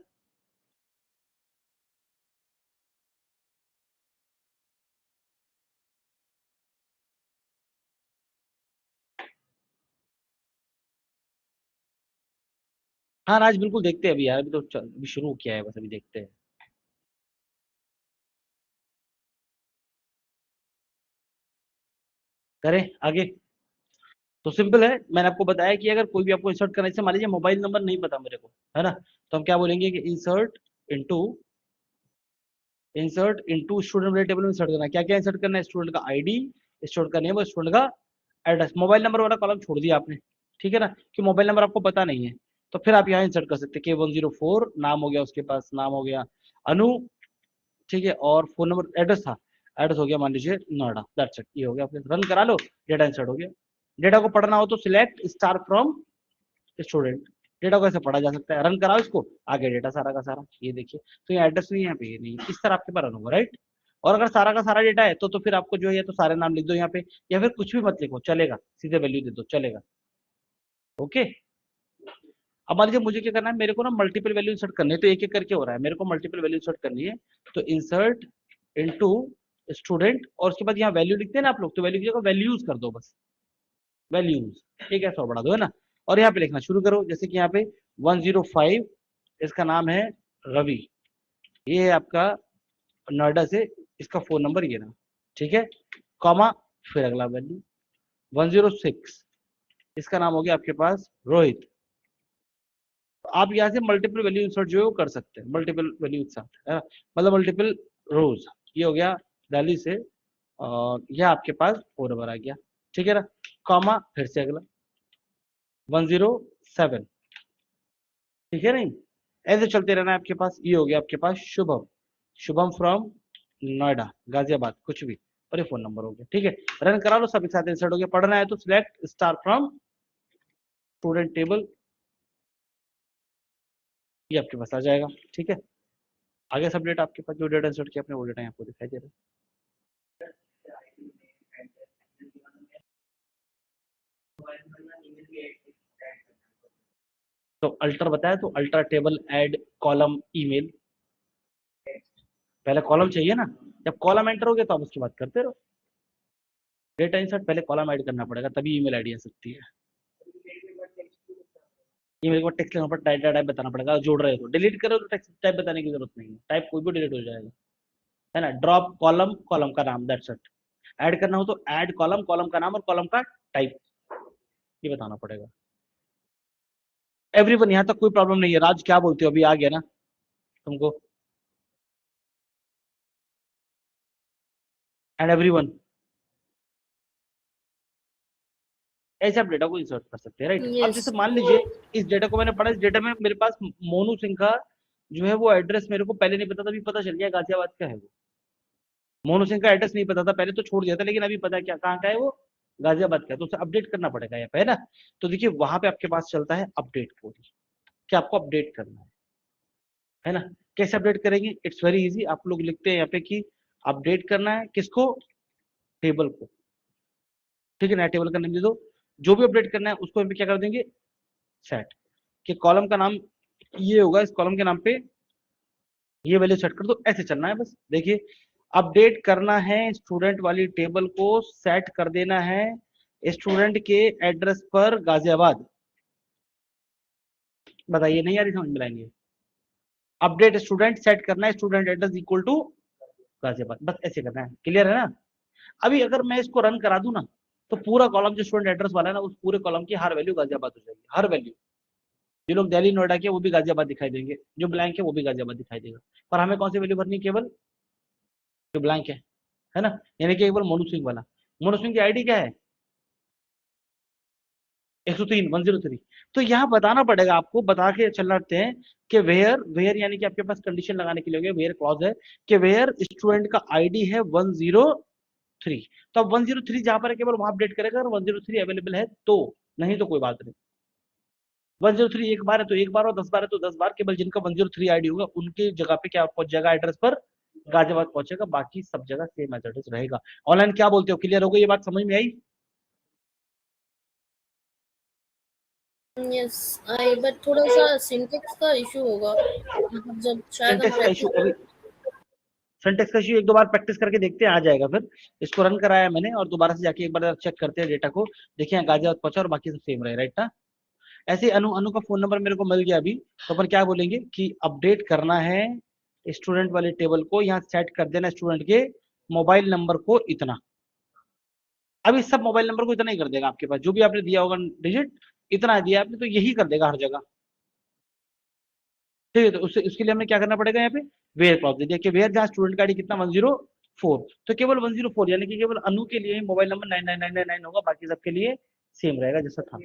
हाँ राज, बिल्कुल देखते हैं अभी यार, अभी तो अभी शुरू किया है, बस अभी देखते हैं। करें आगे? तो सिंपल है, मैंने आपको बताया कि अगर कोई भी आपको इंसर्ट करना है, जैसे मान लीजिए मोबाइल नंबर नहीं पता मेरे को, है ना, तो हम क्या बोलेंगे कि इनटू इंसर्ट इनटू स्टूडेंट वाले टेबल में इंसर्ट करना है। क्या क्या इंसर्ट करना है? स्टूडेंट का आईडी, स्टूडेंट का नेम और स्टूडेंट का एड्रेस। मोबाइल नंबर वाला कॉलम छोड़ दिया आपने, ठीक है ना, कि मोबाइल नंबर आपको पता नहीं है, तो फिर आप यहाँ इंसर्ट कर सकते हैं K104, नाम हो गया, उसके पास नाम हो गया अनु, ठीक है, और फोन नंबर, एड्रेस था, एड्रेस हो गया मान लीजिए नोएडा, दैट्स इट, ये हो गया। आपने रन करा लो, डेटा इंसर्ट हो गया। डेटा को पढ़ना हो तो select star from student, data को ऐसे पढ़ा जा सकता है। रन कराओ इसको, आगे डेटा सारा का सारा, ये देखिए, तो ये एड्रेस नहीं है, यहाँ पे ये नहीं है, इस तरह आपके पास रन होगा, राइट? और अगर सारा का सारा डेटा है तो फिर आपको जो है तो सारे नाम लिख दो यहाँ पे, या फिर कुछ भी मत लिखो चलेगा, सीधे वैल्यू दे दो चलेगा। ओके, अब मान लीजिए मुझे क्या करना है, मेरे को ना मल्टीपल वैल्यू इंसर्ट करनी है, तो एक एक करके हो रहा है, मेरे को मल्टीपल वैल्यू इंसर्ट करनी है, तो इंसर्ट इनटू स्टूडेंट और उसके बाद यहाँ वैल्यू लिखते हैं ना आप लोग, तो वैल्यू की जगह वैल्यूज कर दो बस, वैल्यूज ठीक है, ऐसा बढ़ा दो है ना, और यहाँ पे लिखना शुरू करो, जैसे कि यहाँ पे 105 इसका नाम है रवि, ये है आपका नोएडा से, इसका फोन नंबर ये ना, ठीक है, कॉमा फिर अगला वैल्यू 106 इसका नाम हो गया आपके पास रोहित। तो आप यहाँ से मल्टीपल वैल्यू इंसर्ट जो है वो कर सकते हैं, मल्टीपल वैल्यू एक साथ है ना, मतलब मल्टीपल रोज, ये हो गया दिल्ली से, और यह आपके पास फोन नंबर आ गया, ठीक है ना, कॉमा फिर से अगला 107, ठीक है नहीं, ऐसे चलते रहना है आपके पास। ये हो गया आपके पास शुभम, शुभम फ्रॉम नोएडा गाजियाबाद कुछ भी, और ये फोन नंबर हो गया, ठीक है, रन करा लो, सब एक साथ इंसर्ट हो गया। पढ़ना है तो select star from student table, ये आपके पास आ जाएगा, ठीक है, आगे सब डेटा आपके पास, जो डेटा इंसर्ट किया आपने वो डेटा आपको दिखाई दे रहा है। तो अल्टर बताया, तो alter table add column email, पहले कॉलम चाहिए ना, जब कॉलम एंटर हो गया तो आप उसकी बात करते रहो, डेटा इंसर्ट पहले कॉलम ऐड करना पड़ेगा तभी ईमेल आईडी आ सकती है, ईमेल को टेक्स्ट लिखना पड़ता है, टाइप बताना पड़ेगा, जोड़ रहे हो तो, डिलीट करो तो टेक्स्ट टाइप बताने की जरूरत नहीं है, टाइप कोई भी डिलीट हो जाएगा, है ना, ड्रॉप कॉलम, कॉलम का नाम, दैट्स इट, ऐड करना हो तो ऐड कॉलम, कॉलम का नाम और कॉलम का टाइप ये बताना पड़ेगा। एवरीवन, यहाँ तक कोई प्रॉब्लम नहीं है, राज क्या बोलते हो, अभी आ गया ना तुमको, एंड एवरीवन, ऐसे आप डेटा को इंसर्ट कर सकते हैं, राइट। अब जैसे मान लीजिए इस डेटा को मैंने पढ़ा, इस डेटा में मेरे पास मोनू सिंह का जो है वो एड्रेस मेरे को पहले नहीं पता था, अभी पता चल गया गाजियाबाद का है वो, मोनू सिंह का एड्रेस नहीं पता था पहले, तो छोड़ दिया था, लेकिन अभी पता है क्या कहाँ का है वो, गाजियाबाद का है, तो उसे अपडेट करना पड़ेगा यहाँ पे, है ना। तो देखिए वहां पे आपके पास चलता है अपडेट कोड, कि आपको अपडेट करना है ना, कैसे अपडेट करेंगे, इट्स वेरी इजी, आप लोग लिखते हैं यहाँ पे कि अपडेट करना है किसको, टेबल को, ठीक है ना, टेबल का नाम दे दो, जो भी अपडेट करना है उसको यहाँ पे क्या कर देंगे, सेट, कि कॉलम का नाम ये होगा, इस कॉलम के नाम पे ये वैल्यू सेट कर दो, ऐसे चलना है बस। देखिए अपडेट करना है, स्टूडेंट वाली टेबल को सेट कर देना है स्टूडेंट के एड्रेस पर गाजियाबाद, बताइए नहीं आ रही समझ में लाएंगे, अपडेट स्टूडेंट सेट करना है student address equal to Ghaziabad, बस ऐसे करना है, क्लियर है ना। अभी अगर मैं इसको रन करा दूं ना, तो पूरा कॉलम जो स्टूडेंट एड्रेस वाला है ना, उस पूरे कॉलम की हर वैल्यू गाजियाबाद हो जाएगी, हर वैल्यू, जो लोग दिल्ली नोएडा के वो भी गाजियाबाद दिखाई देंगे, जो ब्लैंक है वो भी गाजियाबाद दिखाई देगा, पर हमें कौन सी वैल्यू भरनी, केवल जो ब्लैंक है ना, यानी कि केवल मोनू सिंह वाला, मोनू सिंह की आईडी क्या है 103 103, तो यहाँ बताना पड़ेगा आपको, बता के चलते हैं कि वेयर, वेयर यानी कि आपके पास कंडीशन लगाने के लिए वेयर क्लॉज है, कि वेयर स्टूडेंट का आईडी है 103, तो अब 103 जहां पर है केवल वहां अपडेट करेगा, अगर 103 अवेलेबल है तो, नहीं तो कोई बात नहीं, 103 एक बार है तो एक बार, और 10 बार है तो 10 बार, केवल जिनका 103 आईडी होगा उनके जगह पे क्या पहुंच जाएगा, एड्रेस पर गाजियाबाद पहुंचेगा, बाकी सब जगह सेम एड्रेस रहेगा। ऑनलाइन क्या बोलते हो, क्लियर हो गई ये बात, समझ में आई। यस आई, बट थोड़ा सा सिंटेक्स का इशू होगा, मतलब जब शायद हम सिंटेक्स का इशू, अभी सिंटेक्स का इशू एक दो बार प्रैक्टिस करके देखते हैं, आ जाएगा, फिर इसको रन कराया मैंने और दोबारा से जाके एक बार चेक करते हैं डेटा को, देखिए गाजियाबाद पहुंचा और बाकी सब सेम रहे, राइट ना। ऐसे अनु, अनु का फोन नंबर मेरे को मिल गया अभी, तो अपन क्या बोलेंगे कि अपडेट करना है स्टूडेंट वाले टेबल को, यहाँ सेट कर देना स्टूडेंट के मोबाइल नंबर को इतना, अभी सब मोबाइल नंबर को इतना ही कर देगा आपके पास, जो भी आपने दिया होगा डिजिट इतना दिया आपने, तो यही कर देगा हर जगह, ठीक है। तो उसके लिए हमें क्या करना पड़ेगा, यहाँ पे वेयर क्लॉज दे दिया कि वेयर जहाँ स्टूडेंट का आईडी कितना 104, तो केवल 104 यानी कि केवल अनु के लिए ही मोबाइल नंबर 99999 होगा, बाकी सबके लिए सेम रहेगा जैसा था।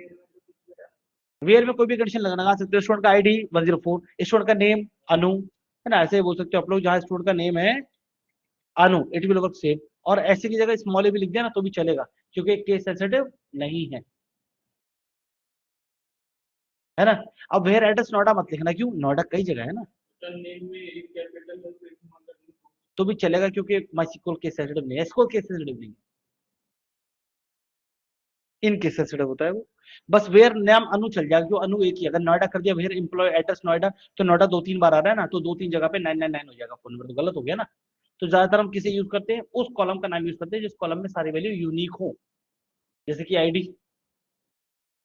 वेयर में कोई भी कंडीशन लगा सकते हो, स्टूडेंट का आईडी 104, स्टूडेंट का नेम अनु, है ना, ऐसे बोल सकते हो आप लोग, जहाँ स्टूडेंट का नेम है अनु इट विल वर्क सेम, और ऐसे की जगह स्मॉल ए भी लिख दिया ना तो भी चलेगा, क्योंकि केस सेंसिटिव नहीं है ना। अब वेयर एड्रेस नोएडा मत लिखना, क्यों, नोएडा कई जगह है ना, तो भी चलेगा, क्योंकि MySQL केस सेंसिटिव नहीं है, SQL केस सेंसिटिव नहीं है, इन केस सेंसिटिव होता है वो। बस वेयर नाम अनु चल जाएगा, जो अनु एक ही, अगर नोएडा कर दिया वेयर एम्प्लॉय एड्रेस नोएडा, तो नोएडा 2-3 बार आ रहा है ना, तो 2-3 जगह पे 999 हो जाएगा फोन नंबर, तो गलत हो गया ना। तो ज्यादातर हम किसे यूज करते हैं, उस कॉलम का नाम यूज करते हैं जिस कॉलम में सारी वैल्यू यूनिक हो, जैसे कि आईडी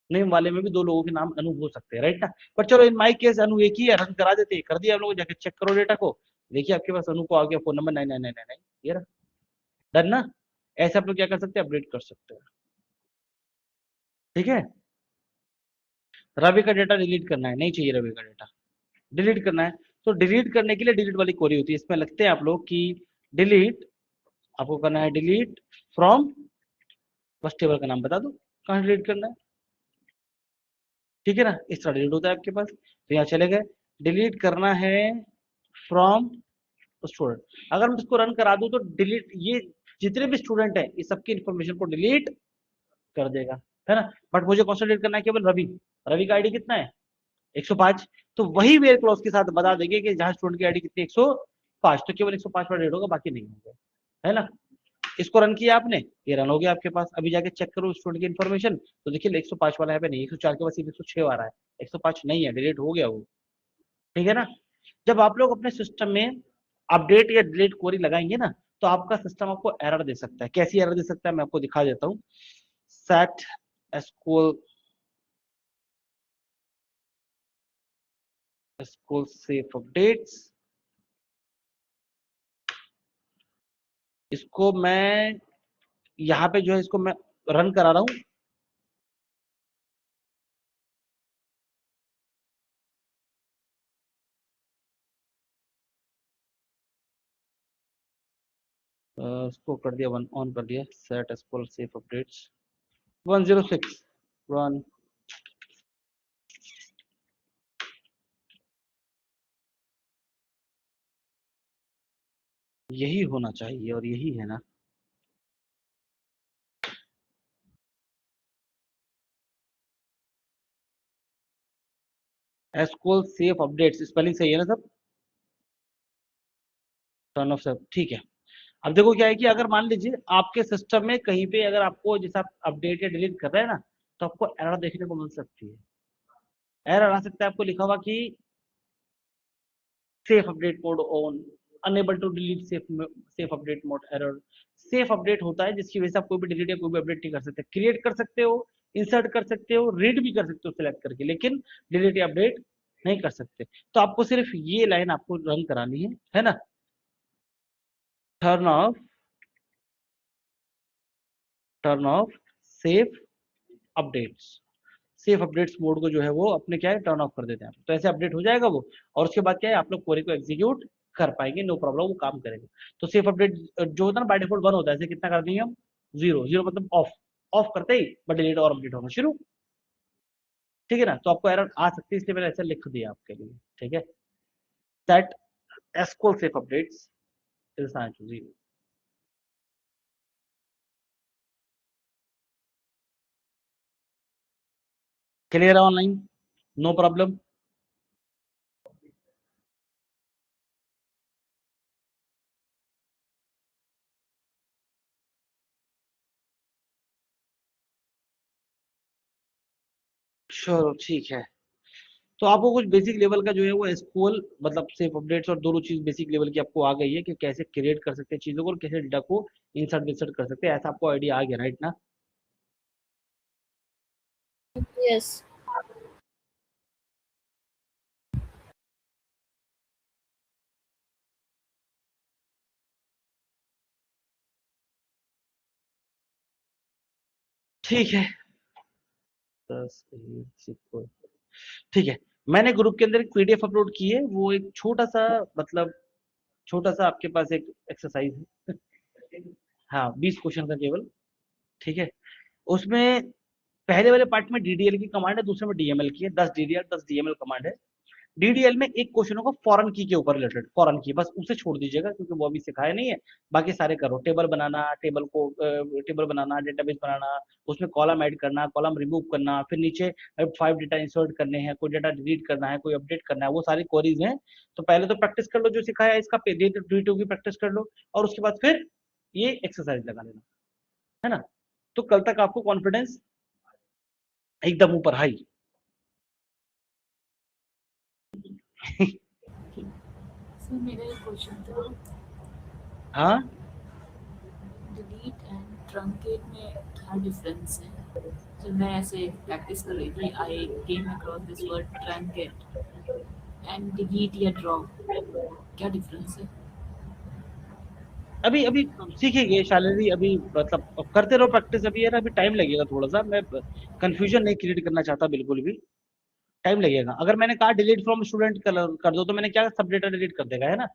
नेम वाले में भी 2 लोगों के नाम अनु हो सकते हैं, राइट ना। पर चलो इन माई केस अनु एक ही है, रन करा देते हैं, कर दिया आप लोग, जाके चेक करो डेटा को, देखिए आपके पास अनु को आ गया फोन नंबर 99999, ये रहा, डन ना। ऐसे आप लोग क्या कर सकते हैं, अपडेट कर सकते हैं, ठीक है। रवि का डेटा डिलीट करना है, नहीं चाहिए रवि का डेटा, डिलीट करना है, तो डिलीट करने के लिए डिलीट वाली क्वेरी होती है, इसमें लगते हैं आप लोग कि डिलीट, आपको करना है डिलीट फ्रॉम, बस टेबल का नाम बता दो कहाँ डिलीट करना है, ठीक है ना। इस तरह डिलीट होता है आपके पास, तो यहाँ चले गए, डिलीट करना है फ्रॉम स्टूडेंट। अगर मैं इसको रन करा दूं तो डिलीट, ये जितने भी स्टूडेंट हैं इस सबकी इंफॉर्मेशन को डिलीट कर देगा, है ना। बट मुझे कौन सा डिलीट करना है, केवल रवि, रवि का आईडी कितना है 105, तो वही वेयर क्लॉज के साथ बता देंगे कि जहां स्टूडेंट की आईडी कितनी 105, तो केवल 105 पर रेड होगा, बाकी नहीं होगा, है ना। इसको रन किया आपने, ये रन हो गया आपके पास, अभी जाके चेक करो स्टूडेंट की इन्फॉर्मेशन, तो देखिए 105 वाला यहाँ पे नहीं, 104 के पास 106 आ रहा है, 105 नहीं है, डिलीट हो गया वो, ठीक है ना। जब आप लोग अपने सिस्टम में अपडेट या डिलीट क्वेरी लगाएंगे ना, तो आपका सिस्टम आपको एरर दे सकता है। कैसी एरर दे सकता है, मैं आपको दिखा देता हूँ। सेट SQL safe updates, इसको मैं यहाँ पे जो है इसको मैं रन करा रहा हूँ, इसको कर दिया ऑन कर दिया, set SQL safe updates 106 run, यही होना चाहिए और यही है ना। SQL safe updates स्पेलिंग सही है ना सब, टर्न ऑफ सब, ठीक है। अब देखो क्या है कि अगर मान लीजिए आपके सिस्टम में कहीं पे अगर आपको जैसा आप अपडेट या डिलीट कर रहे हैं ना, तो आपको एरर देखने को मिल सकती है, एरर आ सकता है, आपको लिखा हुआ कि safe update mode on, unable to delete safe update mode error. Safe update होता है जिसकी वजह से आप कोई भी डिलीट या कोई भी अपडेट नहीं कर सकते, क्रिएट कर सकते हो, इंसर्ट कर सकते हो, रीड भी कर सकते हो सिलेक्ट करके, लेकिन डिलीट या अपडेट नहीं कर सकते। तो आपको सिर्फ ये लाइन आपको रन करानी है ना। Turn off safe updates, safe updates mode को जो है वो अपने क्या है टर्न ऑफ कर देते हैं, तो ऐसे अपडेट हो जाएगा वो, और उसके बाद क्या है आप लोग क्वेरी को एग्जीक्यूट कर पाएंगे, नो प्रॉब्लम, वो काम करेगा। तो सेफ अपडेट जो होता है ना बाय डिफॉल्ट 1 होता है, ऐसे कितना कर देंगे हम 0, 0 मतलब ऑफ, ऑफ करते ही बट डिलीट और अपडेट होना शुरू, ठीक है ना। तो आपको एरर आ सकती है, इसलिए मैंने ऐसा लिख दिया आपके लिए, ठीक है। Set SQL safe updates is assigned to 0। Clear है ऑनलाइन, नो प्रॉब्लम। चलो ठीक है, तो आपको कुछ बेसिक लेवल का जो है वो एसक्यूएल मतलब सेफ अपडेट्स और दोनों चीज बेसिक लेवल की आपको आ गई है कि कैसे क्रिएट कर सकते हैं चीजों को और कैसे डेटा को इंसर्ट विसर्ट कर सकते हैं, ऐसा आपको आइडिया आ गया, राइट ना। यस। ठीक है, ठीक है। मैंने ग्रुप के अंदर एक पीडीएफ अपलोड की है, वो एक छोटा सा मतलब छोटा सा आपके पास एक एक्सरसाइज है, हाँ 20 क्वेश्चन का केवल, ठीक है। उसमें पहले वाले पार्ट में डीडीएल की कमांड है, दूसरे में डीएमएल की है, 10 डीडीएल 10 डीएमएल कमांड है। डीडीएल में एक क्वेश्चन होगा फॉरेन की के ऊपर रिलेटेड, फॉरेन की, बस उसे छोड़ दीजिएगा क्योंकि वो अभी सिखाया नहीं है। बाकी सारे करो, टेबल बनाना, टेबल बनाना, डेटाबेस बनाना, उसमें कॉलम ऐड करना, कॉलम रिमूव करना, फिर नीचे 5 डेटा इंसर्ट करने हैं, कोई डेटा डिलीट करना है, कोई अपडेट करना है, वो सारी क्वेरीज हैं। तो पहले तो प्रैक्टिस कर लो जो सिखाया है इसका, D2 की प्रैक्टिस कर लो, और उसके बाद फिर ये एक्सरसाइज लगा लेना, है ना। तो कल तक आपको कॉन्फिडेंस एकदम ऊपर हाई। सर मेरा एक क्वेश्चन था, हाँ, डिलीट एंड ट्रंकेट में क्या डिफरेंस है? जब मैं ऐसे प्रैक्टिस कर रही थी, I came across this word truncate and delete या ड्रॉप, क्या डिफरेंस है? अभी अभी सीखेंगे शालिनी, अभी मतलब अब करते रहो प्रैक्टिस, अभी यार अभी टाइम लगेगा थोड़ा सा, मैं कंफ्यूजन नहीं क्रिएट करना चाहता बिल्कुल भी, टाइम लगेगा। अगर मैंने कहा डिलीट फ्रॉम स्टूडेंट कर दो तो मैंने क्या सब डेटा डिलीट कर देगा, है ना।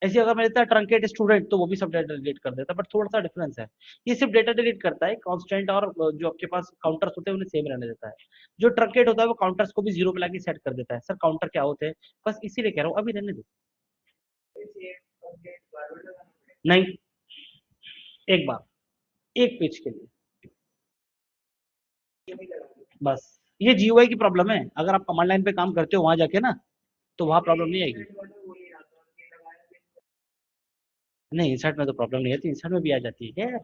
ऐसे अगर मैं देता ट्रंकेट स्टूडेंट तो वो भी सब डेटा डिलीट कर देता, बट थोड़ा सा डिफरेंस है। ये सिर्फ डेटा डिलीट करता है कांस्टेंट, और जो आपके पास काउंटर्स होते हैं उन्हें सेम रहने देता है। जो ट्रंकेट होता है वो काउंटर्स को भी जीरो पे लाके सेट कर देता है। सर काउंटर क्या होते हैं, बस इसीलिए कह रहा हूँ अभी रहने दो। नहीं, एक बार, एक पेज के लिए बस। ये जीयूआई की प्रॉब्लम है, अगर आप कमांड लाइन पे काम करते हो वहां जाके ना, तो वहां प्रॉब्लम नहीं आएगी। नहीं, इंसर्ट में तो प्रॉब्लम नहीं आती, इंसर्ट में भी आ जाती है क्या।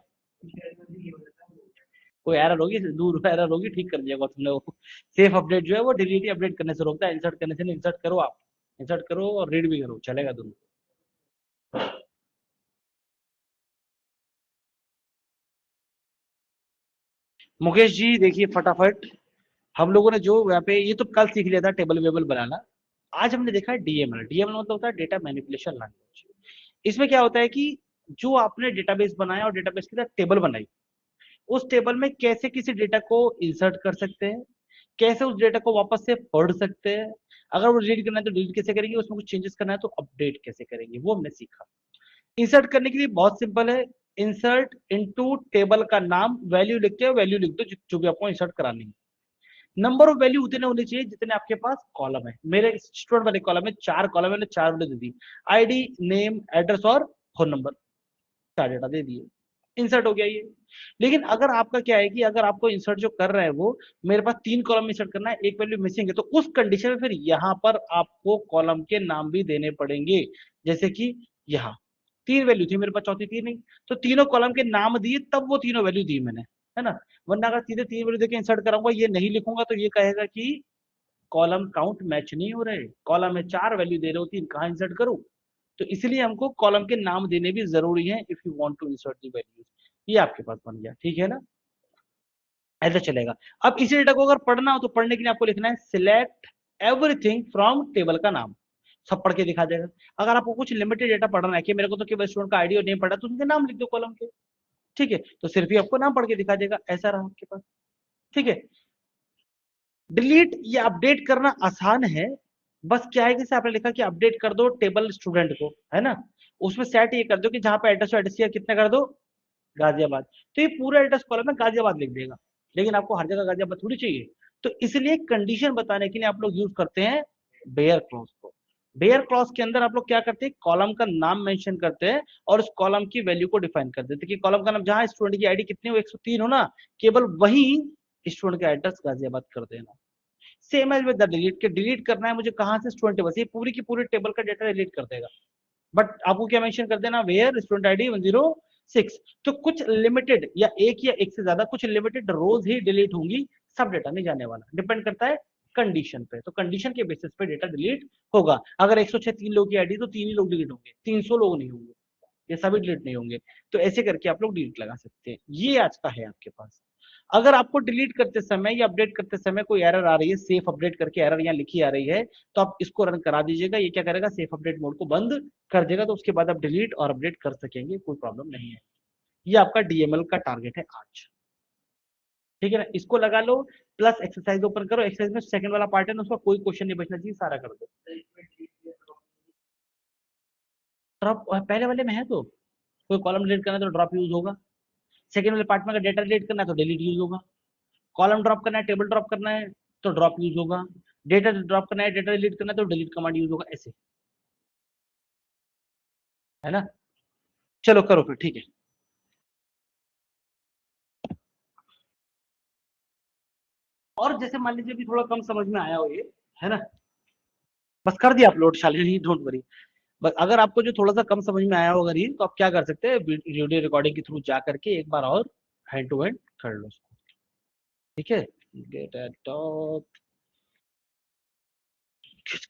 कोई एरर होगी, दूर एरर होगी, ठीक कर दिया तुमने वो। सेफ अपडेट जो है वो डिलीट ही अपडेट करने से रोकता है, इंसर्ट करने से नहीं। इंसर्ट करो, आप इंसर्ट करो और रीड भी करो, चलेगा दोनों। मुकेश जी देखिए फटाफट, हम लोगों ने जो यहाँ पे ये तो कल सीख लिया था टेबल वेबल बनाना, आज हमने देखा है डीएमएल। डीएमएल मतलब होता है डेटा मैनिपुलेशन लैंग्वेज। इसमें क्या होता है कि जो आपने डेटाबेस बनाया और डेटाबेस के साथ टेबल बनाई, उस टेबल में कैसे किसी डेटा को इंसर्ट कर सकते हैं, कैसे उस डेटा को वापस से पढ़ सकते हैं, अगर वो डिलीट करना है तो डिलीट कैसे करेंगे, उसमें कुछ चेंजेस करना है तो अपडेट कैसे करेंगे, वो हमने सीखा। इंसर्ट करने के लिए बहुत सिंपल है, इंसर्ट इनटू टेबल का नाम, वैल्यू लिखते हो, वैल्यू लिख दो जो भी आपको इंसर्ट करानी है। नंबर ऑफ वैल्यू उतने होने चाहिए जितने आपके पास कॉलम है। मेरे स्टूडेंट वाले कॉलम में 4 कॉलम है, मैंने 4 वैल्यू दे दी, आईडी, नेम, एड्रेस और फोन नंबर, 4 डेटा दे दिए, इंसर्ट हो गया ये। लेकिन अगर आपका क्या है कि अगर आपको इंसर्ट जो कर रहे हैं वो, मेरे पास 3 कॉलम इंसर्ट करना है, एक वैल्यू मिसिंग है, तो उस कंडीशन में फिर यहाँ पर आपको कॉलम के नाम भी देने पड़ेंगे। जैसे कि यहाँ 3 वैल्यू थी मेरे पास, चौथी 3 नहीं, तो तीनों कॉलम के नाम दिए तब वो तीनों वैल्यू दी मैंने, है ना। वरना अगर सीधे 3 वैल्यू देके इंसर्ट कराऊंगा, ये नहीं लिखूंगा, तो ये कहेगा कि कॉलम काउंट मैच नहीं हो रहे, कॉलम में 4 वैल्यू दे रहे हो, 3 कहाँ इंसर्ट करूं। तो इसलिए हमको कॉलम के नाम देने भी जरूरी है if you want to insert the values. ये आपके पास बन गया, ठीक है ना, ऐसा चलेगा। अब इसी डेटा को अगर पढ़ना हो तो पढ़ने के लिए आपको लिखना है सिलेक्ट एवरीथिंग फ्रॉम टेबल का नाम, सब पढ़ के दिखा देगा। अगर आपको कुछ लिमिटेड डेटा पढ़ना है कि मेरे को तो केवल स्टूडेंट का आईडी और नेम पढ़ा, तो उनके नाम लिख दो कॉलम के, ठीक है, तो सिर्फ ही आपको नाम पढ़ के दिखा देगा, ऐसा रहा आपके पास, ठीक है। डिलीट या अपडेट करना आसान है, बस क्या है कि आपने लिखा कि अपडेट कर दो टेबल स्टूडेंट को, है ना, उसमें सेट ये कर दो कि जहां पे एड्रेस कितना कर दो, गाजियाबाद, तो ये पूरा एड्रेस कॉलम में गाजियाबाद लिख देगा। लेकिन आपको हर जगह गाजियाबाद थोड़ी चाहिए, तो इसलिए कंडीशन बताने के लिए आप लोग यूज करते हैं बेयर क्लॉज को। बेयर क्लॉज के अंदर आप लोग क्या करते हैं, कॉलम का नाम मेंशन करते हैं और उस कॉलम की वैल्यू को डिफाइन कर देते हैं कि कॉलम का नाम जहां स्टूडेंट की आईडी कितनी हो, 103 हो ना, केवल वही स्टूडेंट का एड्रेस गाजियाबाद कर देना। Same as with the delete, के डिलीट करना है मुझे कहां से, स्टूडेंट टेबल से, पूरी की पूरी टेबल का डेटा डिलीट कर देगा, बट आपको क्या मेंशन कर देना, वेयर स्टूडेंट आईडी 106। तो कुछ लिमिटेड या एक से ज्यादा कुछ लिमिटेड रोज ही डिलीट होंगी, सब डेटा नहीं जाने वाला, डिपेंड करता है कंडीशन पे। तो कंडीशन के बेसिस पे डेटा डिलीट होगा। अगर 106 3 लोग की आईडी तो 3 ही लोग डिलीट होंगे, 300 लोग नहीं होंगे, ये सभी डिलीट नहीं होंगे। तो ऐसे करके आप लोग डिलीट लगा सकते हैं। ये आज का है आपके पास। अगर आपको डिलीट करते समय या अपडेट करते समय कोई एरर आ रही है, सेफ अपडेट करके एरर यहाँ लिखी आ रही है, तो आप इसको रन करा दीजिएगा, ये क्या करेगा, सेफ अपडेट मोड को बंद कर देगा, तो उसके बाद आप डिलीट और अपडेट कर सकेंगे, कोई प्रॉब्लम नहीं है। ये आपका डीएमएल का टारगेट है आज, ठीक है ना, इसको लगा लो, प्लस एक्सरसाइज ओपन करो, एक्सरसाइज में सेकंड वाला पार्ट है ना, उसका कोई क्वेश्चन नहीं बचना चाहिए, सारा कर दो। ड्रॉप पहले वाले में है, तो कोई कॉलम डिलीट करना है तो ड्रॉप यूज होगा, सेकंड वाले पार्ट में अगर डेटा डिलीट करना है तो डिलीट यूज होगा, कॉलम ड्रॉप करना है, टेबल ड्रॉप करना है तो ड्रॉप यूज होगा, डेटा ड्रॉप करना है, डेटा डिलीट करना है तो डिलीट कमांड यूज होगा ऐसे, है ना। चलो करो फिर, ठीक है। और जैसे मान लीजिए भी थोड़ा कम समझ में आया हो ये, है ना, बस कर दिया अपलोड, शालिनी डोंट वरी। बस अगर आपको जो थोड़ा सा कम समझ में आया होगा रील, तो आप क्या कर सकते हैं, वीडियो रिकॉर्डिंग के थ्रू जा करके एक बार और हैंड टू हैंड कर लो उसको, ठीक है। Get at top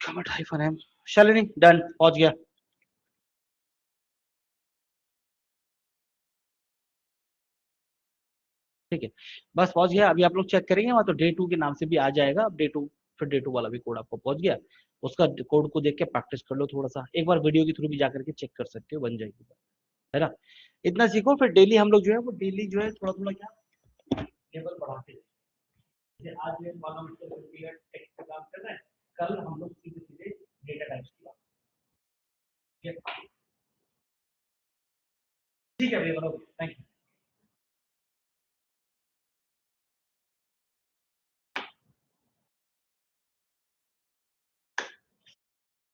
comment hyphen M, Shalini done, पहुंच गया। ठीक है, बस पहुंच गया। अभी आप लोग चेक करेंगे वहां तो डे 2 के नाम से भी आ जाएगा। अब डे 2, फिर डे 2 वाला भी कोड आपको पहुंच गया। उसका कोड को देख के प्रैक्टिस कर लो थोड़ा सा, एक बार वीडियो के थ्रू भी जाकर के चेक कर सकते हो, बन जाएगी, है ना। इतना सीखो, फिर डेली हम लोग जो है वो डेली जो है थोड़ा थोड़ा क्या लेवल बढ़ाते हैं। जैसे आज ये टेक्स्ट का काम कर रहे हैं, कल हम लोग सीधे सीधे डेटा टाइप्स की बात, ठीक है भैया, थैंक यू।